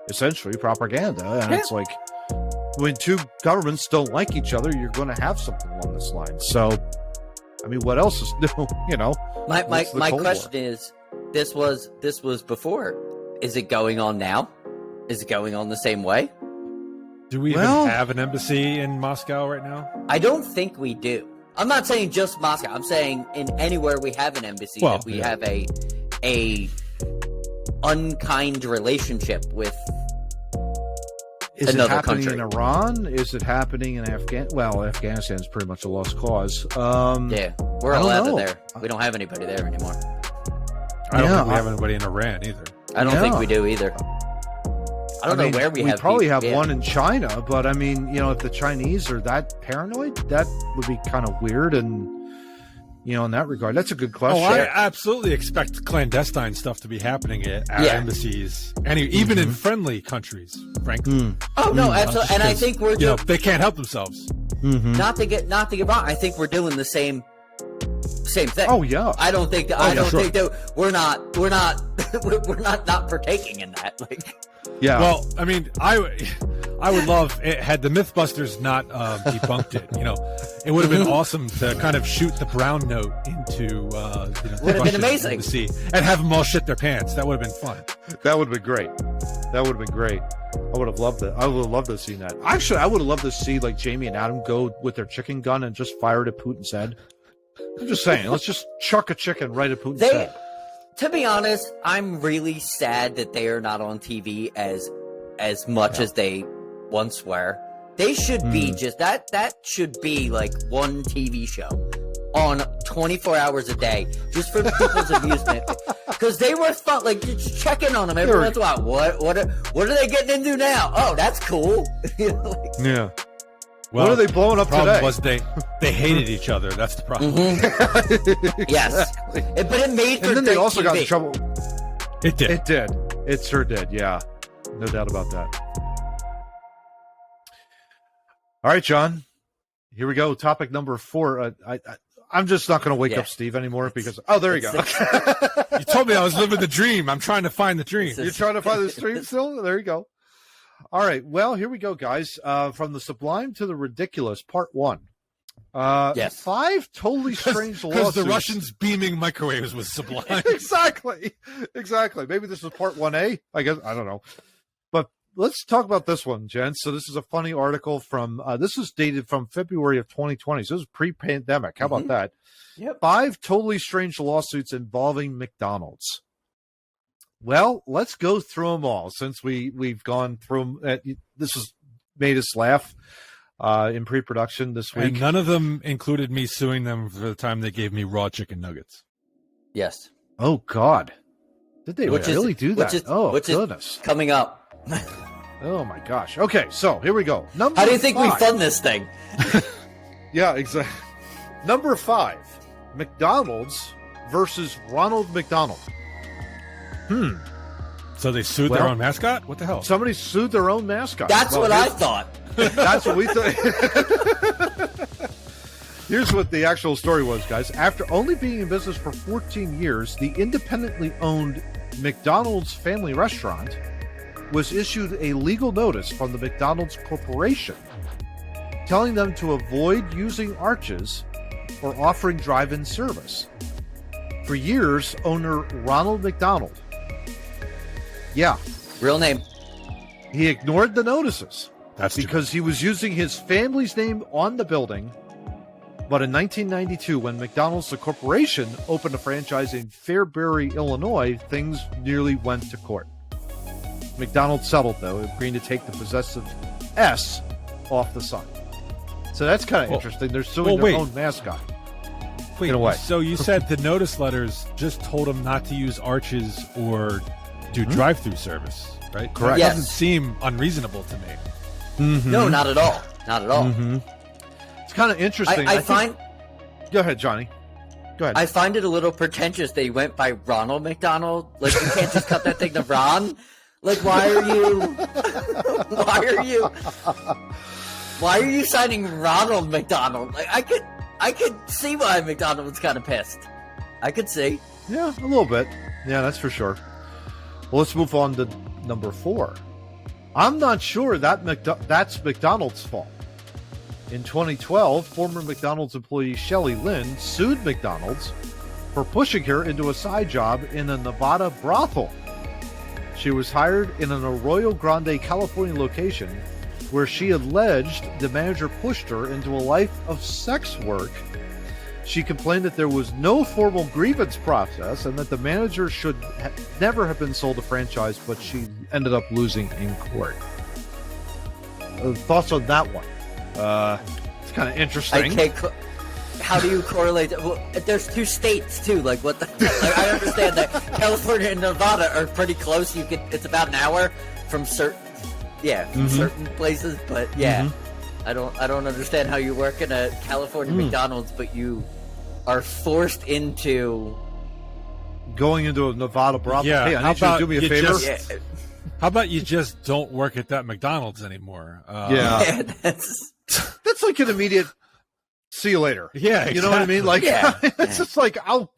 S1: essentially, propaganda. And it's like, when two governments don't like each other, you're going to have something along this line. So... I mean, what else is new?
S2: My question is, this was before. Is it going on now? Is it going on the same way?
S3: Do we even have an embassy in Moscow right now?
S2: I don't think we do. I'm not saying just Moscow. I'm saying in anywhere we have an embassy, that we have a unkind relationship with
S1: Is it happening
S2: country.
S1: in Iran? Is it happening in Afghanistan? Well, Afghanistan is pretty much a lost cause.
S2: We're allowed there. We don't have anybody there anymore.
S3: I don't think we have anybody in Iran either.
S2: I don't think we do either. I don't know where we have.
S1: We probably have one in China, but I mean, if the Chinese are that paranoid, that would be kind of weird. And in that regard, that's a good question.
S3: Oh, I absolutely expect clandestine stuff to be happening at embassies, even in friendly countries, frankly.
S2: Oh no, absolutely. And I think we're
S3: they can't help themselves.
S2: Not to get wrong. I think we're doing the same thing.
S1: Oh yeah.
S2: I don't think that we're not partaking in that.
S1: Yeah.
S3: Well, I mean, I would love it, had the Mythbusters not debunked it. It would have been awesome to kind of shoot the brown note into
S2: would have been amazing
S3: to see and have them all shit their pants. That would have been fun.
S1: That would have been great. I would have loved it. I would have loved to see that. Actually, I would have loved to see like Jamie and Adam go with their chicken gun and just fire it at Putin's head. I'm just saying, let's just chuck a chicken right at Putin's head.
S2: To be honest, I'm really sad that they are not on TV as much as they once were. They should be just that should be like one TV show on 24 hours a day just for people's amusement. Because they were fun, like just checking on them every once in a while. What are they getting into now? Oh, that's cool.
S1: Yeah.
S3: Well,
S1: what are they blowing up
S3: the problem
S1: today?
S3: was they hated each other. That's the problem.
S2: Yes. But it made for
S1: And then they
S2: great
S1: also got in
S2: TV.
S1: trouble.
S3: It did.
S1: It did. It sure did. Yeah. No doubt about that. All right, John. Here we go. Topic number 4. I'm just not going to wake up Steve anymore because... Oh, there you go.
S3: You told me I was living the dream. I'm trying to find the dream.
S1: You're trying to find the dream still? There you go. All right. Well, here we go, guys. From the sublime to the ridiculous, part 1. 5 totally strange lawsuits.
S3: Because the Russians beaming microwaves was sublime.
S1: Exactly. Maybe this is part 1A. I guess. I don't know. But let's talk about this one, gents. So this is a funny article from, this is dated from February of 2020. So this is pre-pandemic. How about that?
S2: Yep.
S1: 5 totally strange lawsuits involving McDonald's. Well, let's go through them all since we've gone through them. This has made us laugh in pre-production this week.
S3: And none of them included me suing them for the time they gave me raw chicken nuggets.
S2: Yes.
S1: Oh, God. Did they really do that?
S2: Which
S1: goodness.
S2: is coming up.
S1: Oh, my gosh. Okay, so here we go.
S2: How do you think we fund this thing?
S1: Yeah, exactly. Number 5, McDonald's versus Ronald McDonald.
S3: So they sued their own mascot? What the hell?
S1: Somebody sued their own mascot.
S2: That's what I thought.
S1: That's what we thought. Here's what the actual story was, guys. After only being in business for 14 years, the independently owned McDonald's family restaurant was issued a legal notice from the McDonald's Corporation telling them to avoid using arches or offering drive-in service. For years, owner Ronald McDonald,
S2: Real name.
S1: he ignored the notices.
S3: That's
S1: because he was using his family's name on the building. But in 1992, when McDonald's, the corporation, opened a franchise in Fairbury, Illinois, things nearly went to court. McDonald's settled, though, agreeing to take the possessive S off the sign. So that's kind of interesting. They're suing their own mascot.
S3: Wait,
S1: in a way.
S3: So you said the notice letters just told him not to use arches or do drive-through service, right?
S1: Correct.
S3: That
S2: Yes.
S3: doesn't seem unreasonable to me.
S1: Mm-hmm.
S2: No, not at all. Not at all.
S1: Mm-hmm. It's kind of interesting.
S2: I find.
S1: Go ahead, Johnny. Go ahead.
S2: I find it a little pretentious they went by Ronald McDonald. Like, you can't just cut that thing to Ron. Like, why are you signing Ronald McDonald? Like, I could see why McDonald's kind of pissed. I could see.
S1: Yeah, a little bit. Yeah, that's for sure. Well, let's move on to number 4. I'm not sure that's McDonald's fault. In 2012, former McDonald's employee Shelley Lynn sued McDonald's for pushing her into a side job in a Nevada brothel. She was hired in an Arroyo Grande, California location where she alleged the manager pushed her into a life of sex work. She complained that there was no formal grievance process and that the manager should never have been sold a franchise, but she ended up losing in court. Thoughts on that one? It's kind of interesting.
S2: How do you correlate? Well, there's 2 states too. Like, what the? Like, I understand that California and Nevada are pretty close. It's about an hour from certain places. But I don't understand how you work in a California McDonald's, but you are forced into
S1: going into a Nevada brothel.
S3: Yeah,
S1: hey, I need you to do me a favor.
S3: How about you just don't work at that McDonald's anymore?
S2: That's
S1: like an immediate see you later.
S3: Yeah, exactly.
S1: You know what I mean? Like, it's just like I'll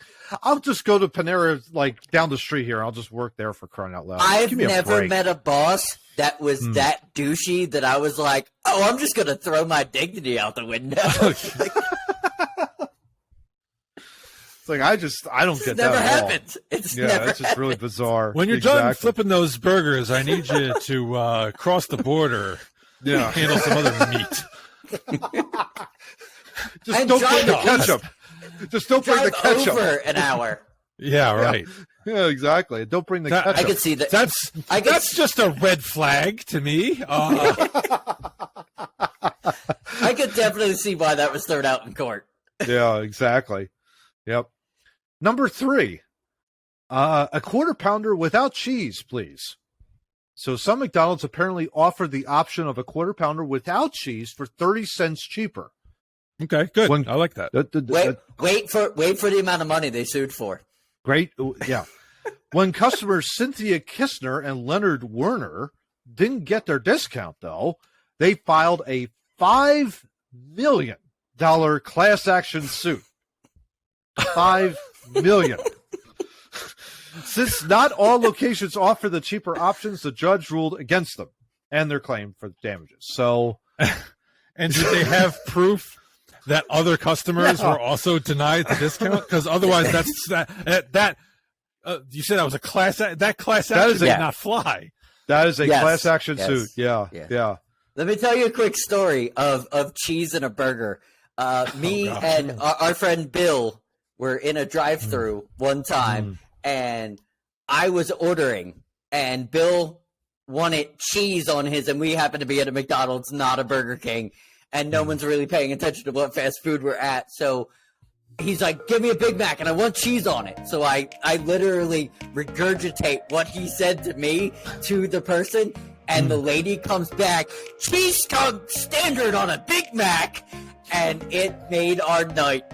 S1: just go to Panera, like down the street here. I'll just work there for crying out loud.
S2: I've never met a boss that was that douchey that I was like, oh, I'm just gonna throw my dignity out the window.
S1: It's like I don't get that.
S2: Never
S1: at all.
S2: happened. It's
S1: just really bizarre.
S3: When you're done flipping those burgers, I need you to cross the border.
S1: Yeah,
S3: handle some other meat.
S1: Just don't bring the ketchup. Just don't bring the ketchup.
S2: Over an hour.
S3: Yeah, right.
S1: Yeah, exactly. Don't bring the ketchup.
S2: I could see that.
S3: That's just a red flag to me.
S2: I could definitely see why that was thrown out in court.
S1: Yeah, exactly. Yep. Number 3, a quarter pounder without cheese, please. So some McDonald's apparently offered the option of a quarter pounder without cheese for 30 cents cheaper.
S3: Okay, good. I like that.
S2: Wait for the amount of money they sued for.
S1: Great. Yeah. When customers Cynthia Kistner and Leonard Werner didn't get their discount, though, they filed a $5 million class action suit. $5 million. Since not all locations offer the cheaper options, the judge ruled against them and their claim for damages. So,
S3: and did they have proof that other customers were also denied the discount? Because otherwise, you said that was a class. That class action did not fly.
S1: That is a class action suit. Yeah.
S2: Let me tell you a quick story of cheese in a burger. Me and our friend Bill were in a drive-thru one time, and I was ordering, and Bill wanted cheese on his, and we happened to be at a McDonald's, not a Burger King, and no one's really paying attention to what fast food we're at. So he's like, give me a Big Mac, and I want cheese on it. So I literally regurgitate what he said to me to the person, and the lady comes back, cheese comes standard on a Big Mac, and it made our night.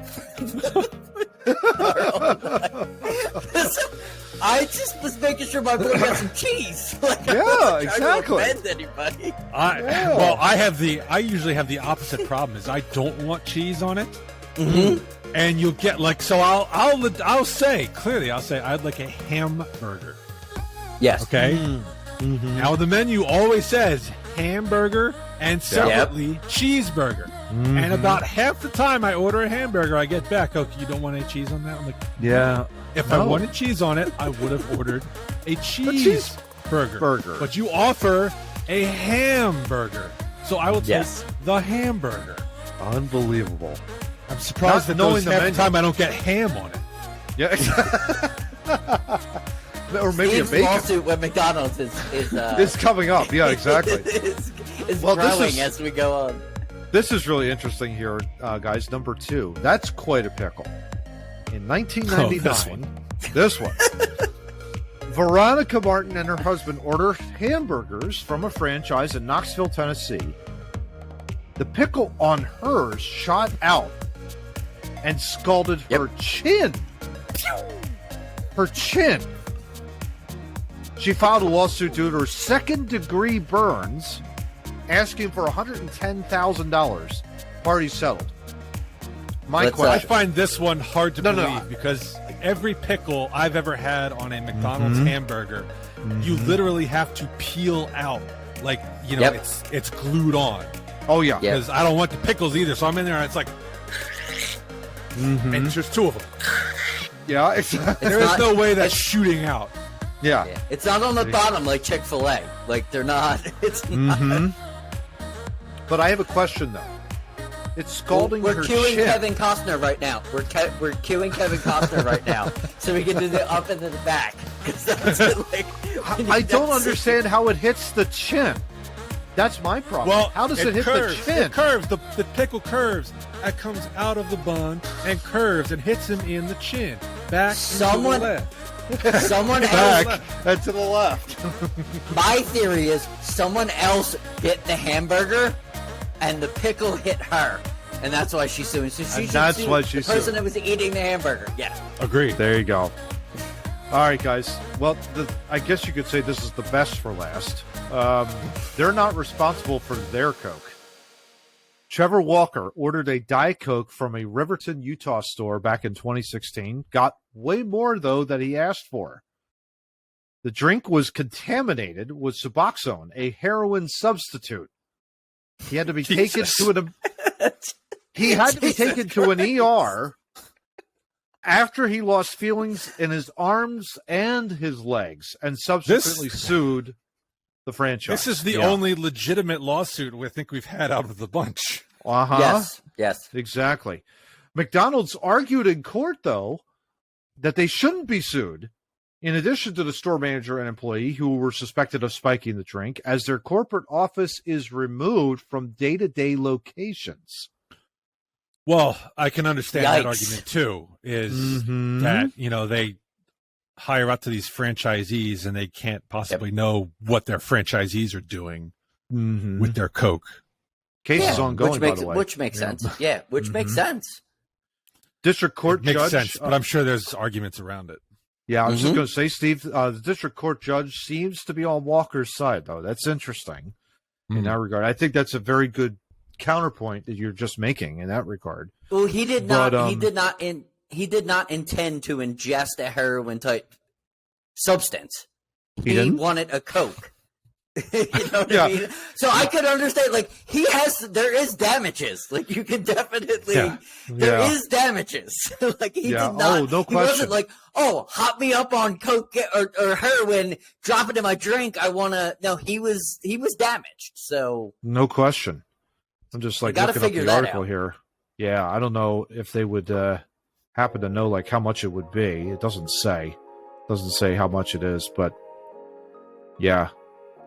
S2: I just was making sure my boy got some cheese.
S1: Yeah, exactly.
S2: Offend anybody.
S3: I usually have the opposite problem. Is I don't want cheese on it. Mm-hmm. And you'll get I'll say clearly I'd like a hamburger.
S2: Yes.
S3: Okay. Mm-hmm. Now the menu always says hamburger and separately cheeseburger. Mm-hmm. And about half the time I order a hamburger, I get back, okay, you don't want any cheese on that? I'm like,
S1: yeah.
S3: If I wanted cheese on it, I would have ordered a cheeseburger. But you offer a hamburger. So I will take the hamburger.
S1: Unbelievable.
S3: I'm surprised that knowing half the time I don't get ham on it.
S1: Yeah. Or maybe
S2: Steve's
S1: a bacon.
S2: Lawsuit with McDonald's
S1: is coming up. Yeah, exactly.
S2: is growing as we go on.
S1: This is really interesting here, guys. Number 2. That's quite a pickle. In 1999, this one. Veronica Martin and her husband ordered hamburgers from a franchise in Knoxville, Tennessee. The pickle on hers shot out and scalded her chin. Her chin. She filed a lawsuit due to her second-degree burns, asking for $110,000. Party settled. My question.
S3: I find this one hard to believe because every pickle I've ever had on a McDonald's hamburger, you literally have to peel out. Like, it's glued on.
S1: Oh, yeah.
S3: Because I don't want the pickles either. So I'm in there and it's like, and there's just 2 of them.
S1: Yeah, exactly.
S3: There is no way that's shooting out.
S1: Yeah.
S2: It's not on the bottom like Chick-fil-A. Like, they're not. It's not.
S1: But I have a question, though. It's scalding her chin.
S2: We're queuing Kevin Costner right now. We're queuing Kevin Costner right now, so we can do the up and the back.
S1: I don't understand how it hits the chin. That's my problem.
S3: Well,
S1: how does it hit
S3: curves.
S1: the chin?
S3: It curves. The pickle curves. It comes out of the bun and curves and hits him in the chin. Back to the left.
S2: Someone
S1: back
S2: else
S1: and to the left.
S2: My theory is someone else bit the hamburger, and the pickle hit her, and that's why she's suing. So that's why she's the person that was eating the hamburger. Yeah,
S3: agreed.
S1: There you go. All right, guys. Well, I guess you could say this is the best for last. They're not responsible for their Coke. Trevor Walker ordered a Diet Coke from a Riverton, Utah store back in 2016. Got way more, though, than he asked for. The drink was contaminated with Suboxone, a heroin substitute. He had to be taken to an ER after he lost feelings in his arms and his legs, and subsequently sued the franchise.
S3: This is the only legitimate lawsuit we think we've had out of the bunch.
S2: Yes,
S1: exactly. McDonald's argued in court, though, that they shouldn't be sued, in addition to the store manager and employee who were suspected of spiking the drink, as their corporate office is removed from day-to-day locations.
S3: Well, I can understand
S2: Yikes.
S3: that argument too. Is that they hire out to these franchisees and they can't possibly know what their franchisees are doing with their Coke.
S1: Case is ongoing, by the way.
S2: Which makes sense. Yeah, which makes sense.
S1: District Court
S3: makes
S1: judge.
S3: Sense, but I'm sure there's arguments around it.
S1: Yeah, I was just going to say, Steve, the District Court judge seems to be on Walker's side, though. That's interesting in that regard. I think that's a very good counterpoint that you're just making in that regard.
S2: Well, he did not. He did not intend to ingest a heroin type substance. He wanted a Coke. You know what I mean? So I could understand. Like there is damages. Like you can definitely, there is damages. Like he did not.
S1: Oh, no question.
S2: He wasn't like, oh, hop me up on Coke or heroin, drop it in my drink. I want to. No, he was damaged. So
S1: no question. I'm just like looking up the article here. Yeah, I don't know if they would happen to know like how much it would be. It doesn't say. It doesn't say how much it is, but yeah.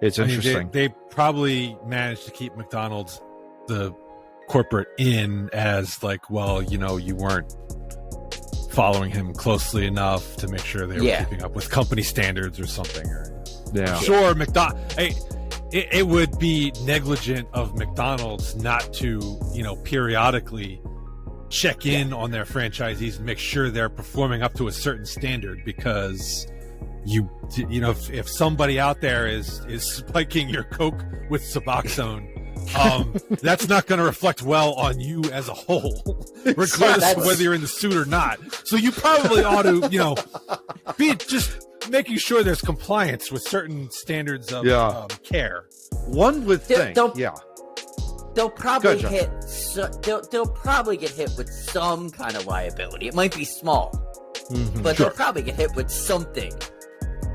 S1: It's interesting.
S3: They probably managed to keep McDonald's, the corporate, in as like, well, you weren't following him closely enough to make sure they were keeping up with company standards or something. Sure, it would be negligent of McDonald's not to, periodically check in on their franchisees and make sure they're performing up to a certain standard, because if somebody out there is spiking your Coke with Suboxone, that's not going to reflect well on you as a whole, regardless of whether you're in the suit or not. So you probably ought to, be just making sure there's compliance with certain standards of care.
S1: One would think,
S2: they'll probably they'll probably get hit with some kind of liability. It might be small, but they'll probably get hit with something.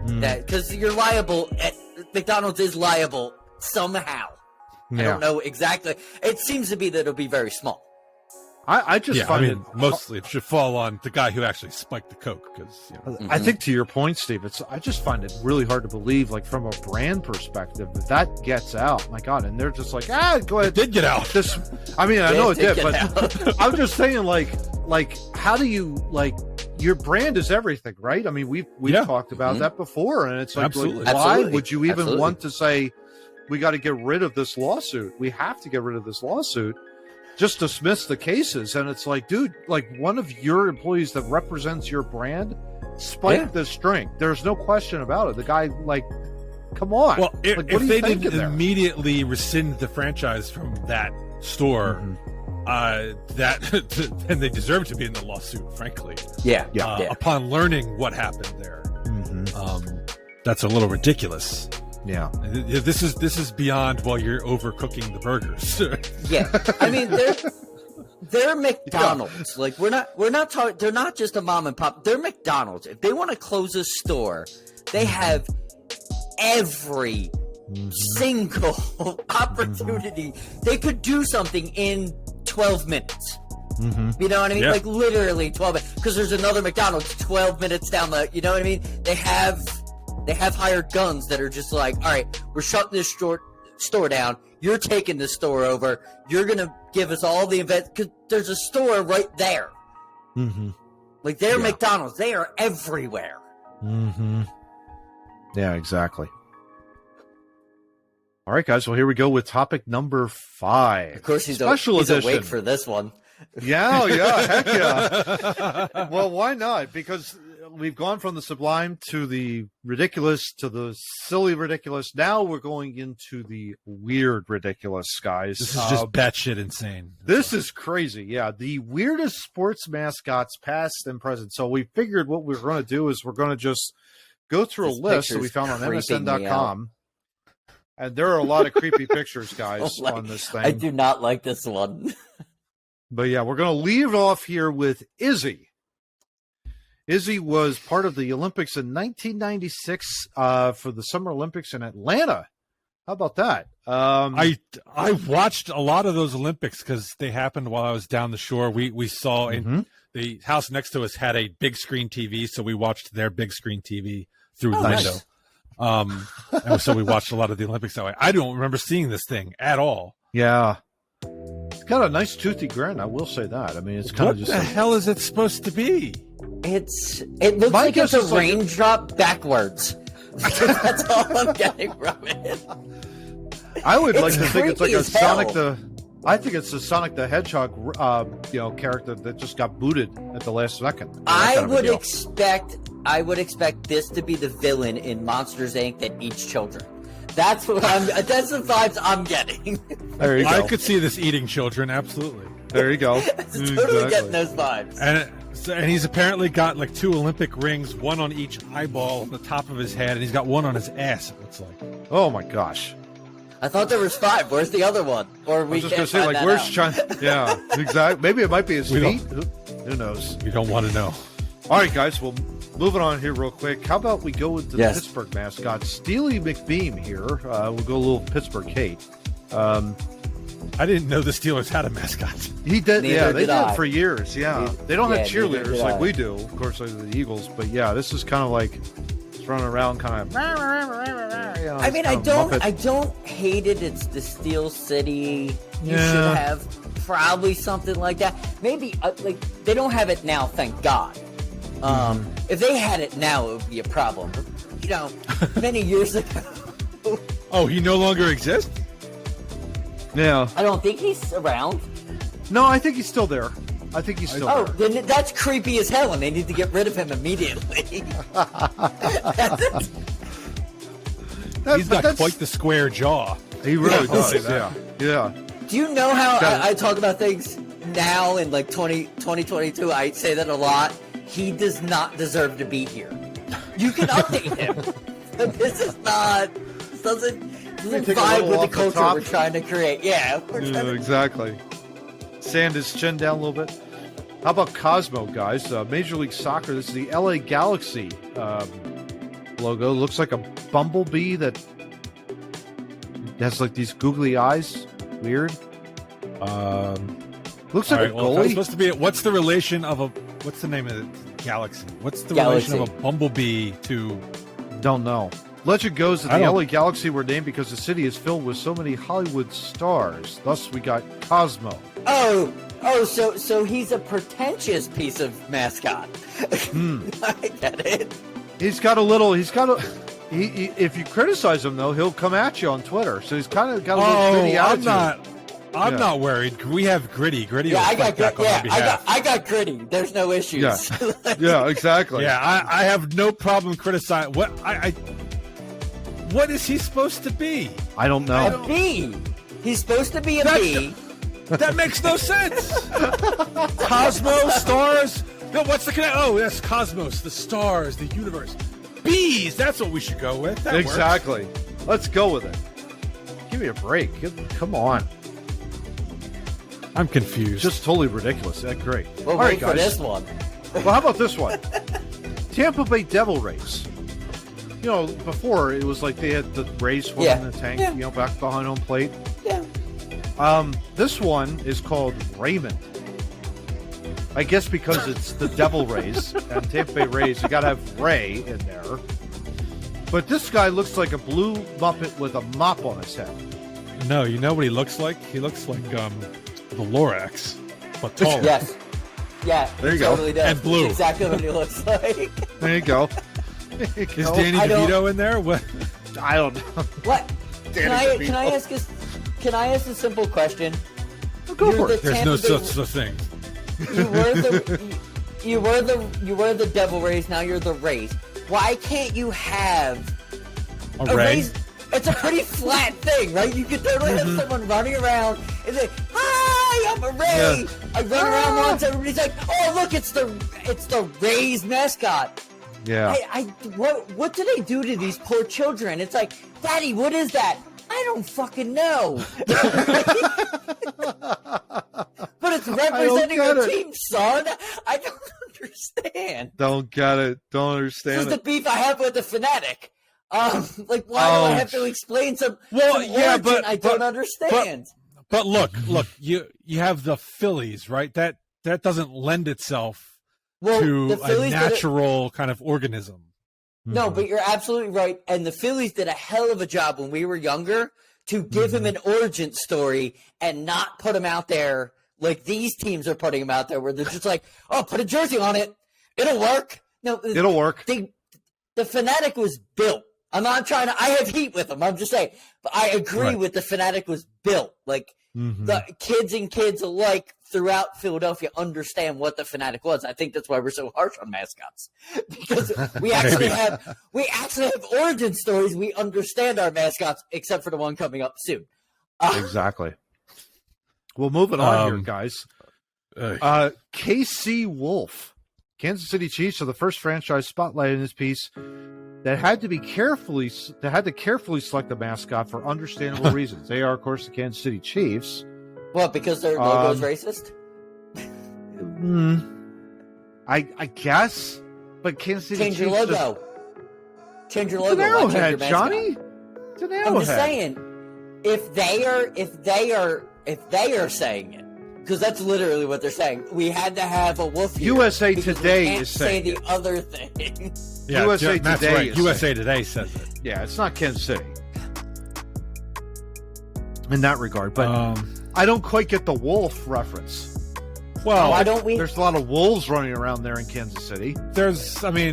S2: That because you're liable at McDonald's is liable somehow. I don't know exactly. It seems to be that it'll be very small.
S1: I just find it
S3: mostly it should fall on the guy who actually spiked the Coke, because
S1: I think to your point, Steve, I just find it really hard to believe, like from a brand perspective, that gets out. My God, and they're just like, go ahead.
S3: It did get out.
S1: I know it did, but I'm just saying, like, how do you your brand is everything, right? I mean, we've talked about that before, and it's like, why would you even want to say we got to get rid of this lawsuit? We have to get rid of this lawsuit. Just dismiss the cases, and it's like, dude, like one of your employees that represents your brand spiked this drink. There's no question about it. The guy, like, come on.
S3: Well, if they didn't immediately rescind the franchise from that store, then they deserve to be in the lawsuit, frankly. Upon learning what happened there, that's a little ridiculous.
S1: Yeah,
S3: this is beyond you're overcooking the burgers.
S2: I mean they're McDonald's. Like we're not talking. They're not just a mom and pop. They're McDonald's. If they want to close a store, they have every single opportunity. They could do something in 12 minutes. You know what I mean? Like literally 12 minutes. Because there's another McDonald's 12 minutes down the. You know what I mean? They have hired guns that are just like, all right, we're shutting this store down. You're taking this store over. You're going to give us all the events because there's a store right there. Like they're McDonald's. They are everywhere.
S1: Yeah, exactly. All right, guys. Well, here we go with topic number 5.
S2: Of course, he's awake for this one.
S1: Yeah, heck yeah. Well, why not? Because we've gone from the sublime to the ridiculous to the silly ridiculous. Now we're going into the weird ridiculous, guys.
S3: This is just batshit insane.
S1: This is crazy. Yeah, the weirdest sports mascots, past and present. So we figured what we're going to do is we're going to just go through a list that we found on MSN.com. And there are a lot of creepy pictures, guys, on this thing.
S2: I do not like this one.
S1: But yeah, we're going to leave off here with Izzy. Izzy was part of the Olympics in 1996 for the Summer Olympics in Atlanta. How about that?
S3: I watched a lot of those Olympics because they happened while I was down the shore. We saw in the house next to us had a big screen TV, so we watched their big screen TV through the window. And so we watched a lot of the Olympics that way. I don't remember seeing this thing at all.
S1: Yeah. got a nice toothy grin. I will say that. I mean, it's kind of just.
S3: What the hell is it supposed to be?
S2: It looks like it's a raindrop backwards. That's all I'm getting from it.
S1: I would like to think it's like a Sonic
S2: hell.
S1: I think it's the Sonic the Hedgehog, character that just got booted at the last second.
S2: I would expect this to be the villain in Monsters Inc. that eats children. That's what that's the vibes I'm getting.
S1: There you go.
S3: I could see this eating children, absolutely.
S1: There you go.
S2: Totally getting those vibes.
S3: And he's apparently got like 2 Olympic rings, one on each eyeball on the top of his head, and he's got one on his ass, it looks like.
S1: Oh my gosh.
S2: I thought there was 5. Where's the other one? Or we
S1: I was just going to say, like, where's China? Yeah, exactly. Maybe it might be his feet. Who knows?
S3: We don't want to know.
S1: All right, guys. Well, moving on here real quick. How about we go with the Pittsburgh mascot, Steely McBeam here. We'll go a little Pittsburgh Kate.
S3: I didn't know the Steelers had a mascot.
S1: He did.
S2: Neither
S1: They
S2: did
S1: did for years. Yeah. They don't have cheerleaders like
S2: I.
S1: we do. Of course, like the Eagles. But, yeah, this is kind of like running around kind of.
S2: I mean, I don't hate it. It's the Steel City. You should have probably something like that. Maybe like they don't have it now, thank God. If they had it now, it would be a problem. Many years ago.
S3: Oh, he no longer exists?
S1: Yeah.
S2: I don't think he's around.
S1: No, I think he's still there.
S2: Oh, then that's creepy as hell, and they need to get rid of him immediately.
S3: He's got quite the square jaw.
S1: He really does. Yeah.
S2: Do you know how I talk about things now in like 2022? I say that a lot. He does not deserve to be here. You can update him. But this is not. This doesn't vibe with the culture we're trying to create. Yeah,
S1: exactly. Sand his chin down a little bit. How about Cosmo, guys? Major League Soccer. This is the LA Galaxy logo. Looks like a bumblebee that has like these googly eyes. Weird. Looks like a goalie.
S3: It's supposed to be. What's the relation of a? What's the name of it? Galaxy. What's the relation of a bumblebee to?
S1: Don't know. Legend goes that the LA Galaxy were named because the city is filled with so many Hollywood stars. Thus, we got Cosmo.
S2: So he's a pretentious piece of mascot. I get it.
S1: If you criticize him though, he'll come at you on Twitter. So he's kind of got a little gritty attitude.
S3: I'm not worried. We have Gritty. Gritty.
S2: Yeah, I got Gritty. There's no issues.
S1: Yeah, exactly.
S3: Yeah, I have no problem criticizing. What is he supposed to be?
S1: I don't know.
S2: A bee. He's supposed to be a bee.
S3: That makes no sense. Cosmos, stars. No, what's the connection? Oh, yes, cosmos, the stars, the universe. Bees. That's what we should go with. That
S1: exactly.
S3: Works.
S1: Let's go with it. Give me a break. Come on.
S3: I'm confused.
S1: Just totally ridiculous. That's great.
S2: We'll wait for this one.
S1: Well, how about this one? Tampa Bay Devil Rays. Before it was like they had the Rays one in the tank, back behind home plate.
S2: Yeah.
S1: This one is called Raymond. I guess because it's the Devil Rays and Tampa Bay Rays, you got to have Ray in there. But this guy looks like a blue Muppet with a mop on his head.
S3: No, you know what he looks like? He looks like the Lorax, but taller.
S2: Yes. Yeah.
S1: There you go.
S2: Totally does.
S3: And blue.
S2: That's exactly what he looks like.
S1: There you go.
S3: Is Danny DeVito in there? What?
S1: I don't know.
S2: What? Can I ask a simple question?
S1: Go for it.
S3: There's no such thing.
S2: You were the Devil Rays. Now you're the Rays. Why can't you have
S3: a Ray?
S2: It's a pretty flat thing, right? You could totally have someone running around and say, "Hi, I'm a Ray." Yeah. I run around once, everybody's like, "Oh, look, it's the Rays mascot."
S1: Yeah.
S2: What do they do to these poor children? It's like, Daddy, what is that? I don't fucking know. But it's representing your team, son. I don't understand.
S1: Don't get it. Don't understand.
S2: This is the beef I have with the Fanatic. Why do I have to explain some origin I don't understand?
S3: But look, you have the Phillies, right? That doesn't lend itself to a natural kind of organism.
S2: No, but you're absolutely right. And the Phillies did a hell of a job when we were younger to give him an origin story and not put him out there like these teams are putting him out there, where they're just like, oh, put a jersey on it. It'll work. No,
S1: it'll work.
S2: The Fanatic was built. I'm not trying to – I have heat with him. I'm just saying. But I agree with the Fanatic was built. Like, the kids and kids alike throughout Philadelphia understand what the Fanatic was. I think that's why we're so harsh on mascots. Because we actually have origin stories. We understand our mascots, except for the one coming up soon.
S1: Exactly. Well, moving on here, guys. KC Wolf. Kansas City Chiefs are the first franchise spotlight in this piece that had to carefully select a mascot for understandable reasons. They are, of course, the Kansas City Chiefs.
S2: What, because their logo is racist?
S1: I guess, but Kansas City
S2: Change
S1: Chiefs
S2: your logo. Change your logo.
S1: It's an arrowhead, Johnny. It's an arrowhead.
S2: I'm just saying, if they are saying it, because that's literally what they're saying. We had to have a wolf here.
S1: USA Today is saying
S2: the other thing.
S3: Yeah,
S1: USA Today.
S3: Right. USA Today says it.
S1: Yeah, it's not Kansas City in that regard. But I don't quite get the wolf reference.
S3: Well,
S2: why don't we?
S1: There's a lot of wolves running around there in Kansas City.
S3: There's
S1: maybe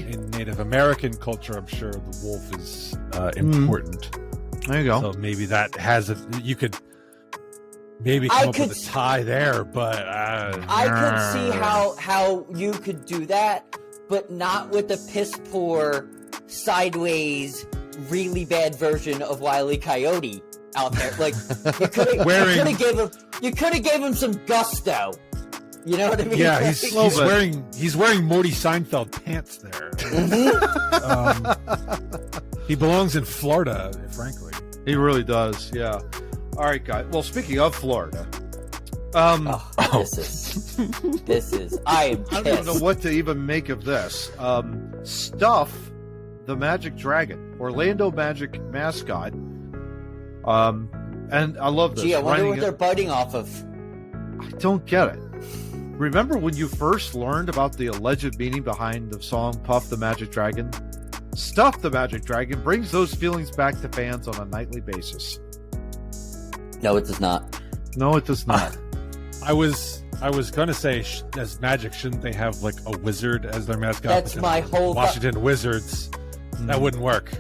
S3: in Native American culture, I'm sure the wolf is important.
S1: There you go.
S3: So maybe that has you could. Maybe come up with a tie there, but
S2: I could see how you could do that, but not with the piss poor, sideways, really bad version of Wile E. Coyote out there. Like you could have gave him some gusto. You know what I mean?
S3: Yeah, he's wearing Morty Seinfeld pants there. He belongs in Florida, frankly.
S1: He really does. Yeah. All right, guys. Well, speaking of Florida,
S2: this is. I am pissed.
S1: I don't even know what to even make of this. Stuff the Magic Dragon, Orlando Magic mascot. And I love this.
S2: Gee, I wonder what they're biting off of.
S1: I don't get it. Remember when you first learned about the alleged meaning behind the song "Puff the Magic Dragon"? Stuff the Magic Dragon brings those feelings back to fans on a nightly basis.
S2: No, it does not.
S1: No, it does not.
S3: I was gonna say, as Magic, shouldn't they have like a wizard as their mascot?
S2: That's my whole
S3: Washington Wizards. That wouldn't work.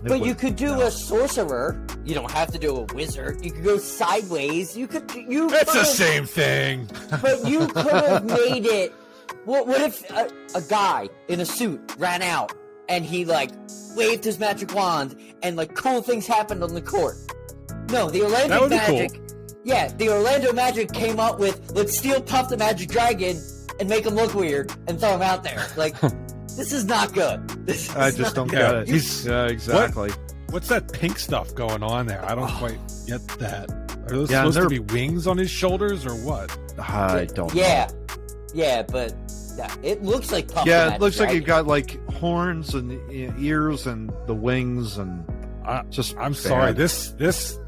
S2: But you could do a sorcerer. You don't have to do a wizard. You could go sideways.
S3: It's the same thing.
S2: But you could have made it. What if a guy in a suit ran out and he like waved his magic wand and like cool things happened on the court? No, the Orlando Magic. Cool. Yeah, the Orlando Magic came up with, let's steal Puff the Magic Dragon and make him look weird and throw him out there. Like, this is not good.
S1: I just don't get it. Yeah, exactly.
S3: What's that pink stuff going on there? I don't quite get that. Are those supposed to be wings on his shoulders or what?
S1: I don't know.
S2: Yeah, but it looks like Puff the
S1: Magic
S2: looks
S1: Dragon. Like you've got like horns and ears and the wings and
S3: I'm sorry. This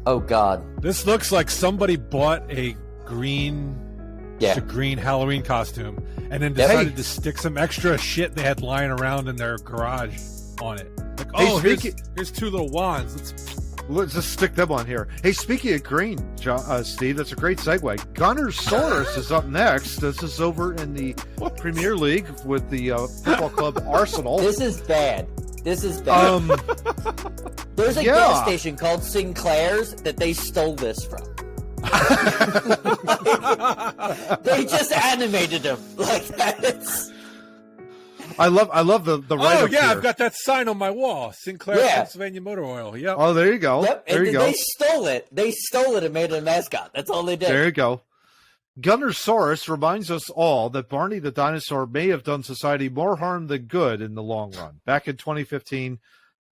S2: oh God!
S3: This looks like somebody bought a green Halloween costume and then decided to stick some extra shit they had lying around in their garage on it. Like, here's two little wands.
S1: Let's just stick them on here. Hey, speaking of green, Steve, that's a great segue. Gunnersaurus is up next. This is over in the Premier League with the football club Arsenal.
S2: This is bad. There's a gas station called Sinclair's that they stole this from. They just animated him like that.
S1: I love the write-up.
S3: Oh yeah,
S1: here.
S3: I've got that sign on my wall. Sinclair Pennsylvania Motor Oil. Yep.
S1: Oh, there you go.
S2: Yep.
S1: There you go.
S2: They stole it. They stole it and made it a mascot. That's all they did.
S1: There you go. Gunnersaurus reminds us all that Barney the dinosaur may have done society more harm than good in the long run. Back in 2015,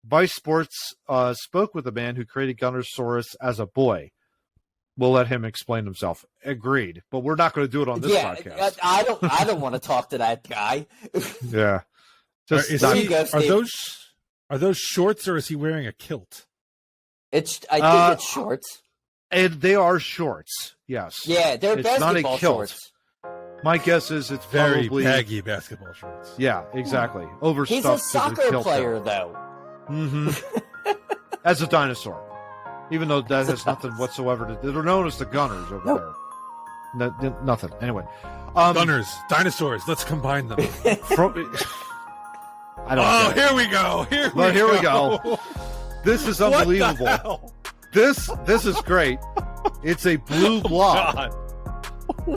S1: Vice Sports spoke with a man who created Gunnersaurus as a boy. We'll let him explain himself. Agreed. But we're not going to do it on this podcast.
S2: I don't want to talk to that guy.
S1: Yeah.
S3: Are those shorts or is he wearing a kilt?
S2: I think it's shorts.
S1: And they are shorts, yes.
S2: Yeah, they're basketball shorts.
S1: My guess is it's
S3: very
S1: probably
S3: baggy basketball shorts.
S1: Yeah, exactly. Overstuffed.
S2: He's a soccer player, though.
S1: Mm-hmm. As a dinosaur. Even though that has nothing whatsoever to do. They're known as the Gunners over there. Nothing. Anyway.
S3: Gunners, dinosaurs, let's combine them.
S1: I don't
S3: here we go. Here we go.
S1: This is unbelievable. This is great. It's a blue blob.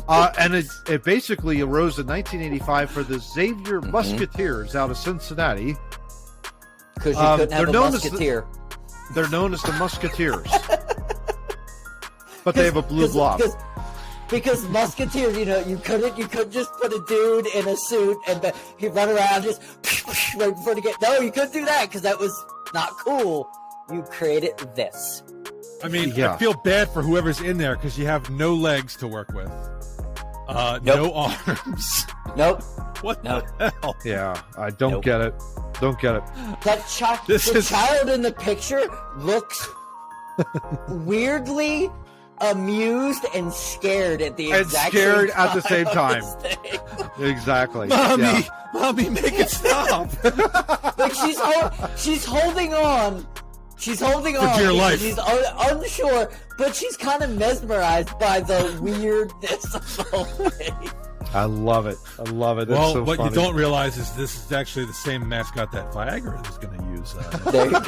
S1: And it basically arose in 1985 for the Xavier Musketeers out of Cincinnati.
S2: Because you couldn't have a musketeer.
S1: They're known as the Musketeers. But they have a blue blob.
S2: Because musketeers, you couldn't just put a dude in a suit and he'd run around just right before the game. No, you couldn't do that because that was not cool. You created this.
S3: I mean, I feel bad for whoever's in there because you have no legs to work with. No arms.
S2: Nope.
S3: What the hell?
S1: Yeah, I don't get it. Don't get it.
S2: That child in the picture looks weirdly amused and scared at the exact same time.
S1: At the same time. Exactly.
S3: Mommy, make it stop.
S2: Like she's holding on. She's holding on.
S3: For dear life.
S2: She's unsure, but she's kind of mesmerized by the weirdness of the whole thing.
S1: I love it. That's so
S3: what
S1: funny.
S3: you don't realize is this is actually the same mascot that Viagra is going to use.
S2: There you go.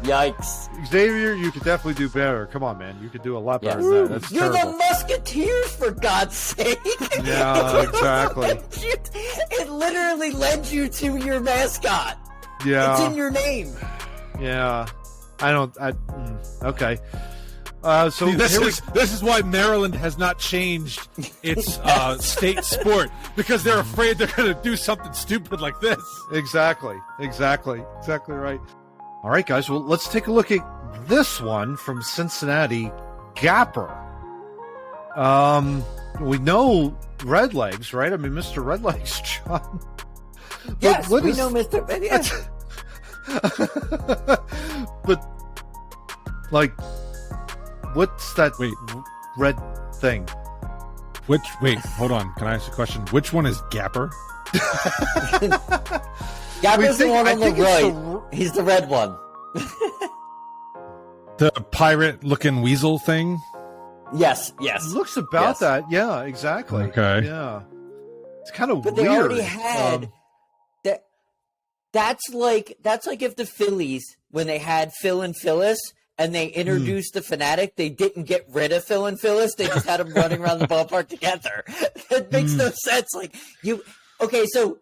S2: Yikes.
S1: Xavier, you could definitely do better. Come on, man. You could do a lot better than that. That's
S2: You're
S1: terrible.
S2: the Musketeers, for God's sake.
S1: Yeah, exactly.
S2: It literally led you to your mascot.
S1: Yeah.
S2: It's in your name.
S1: Yeah. Okay. So
S3: See, this is why Maryland has not changed its state sport, because they're afraid they're going to do something stupid like this.
S1: Exactly right. All right, guys. Well, let's take a look at this one from Cincinnati, Gapper. We know Redlegs, right? I mean, Mr. Redlegs, John.
S2: Yes, we know Mr. Yes.
S1: But like, what's that red thing?
S3: Wait, hold on. Can I ask a question? Which one is Gapper?
S2: Gapper's the one on the right. He's the red one.
S3: The pirate-looking weasel thing?
S2: Yes.
S1: Looks about that. Yeah, exactly.
S3: Okay.
S1: Yeah. It's kind of
S2: but
S1: weird.
S2: They already had that. That's like if the Phillies, when they had Phil and Phyllis, and they introduced the Fanatic, they didn't get rid of Phil and Phyllis. They just had them running around the ballpark together. It makes no sense. Like so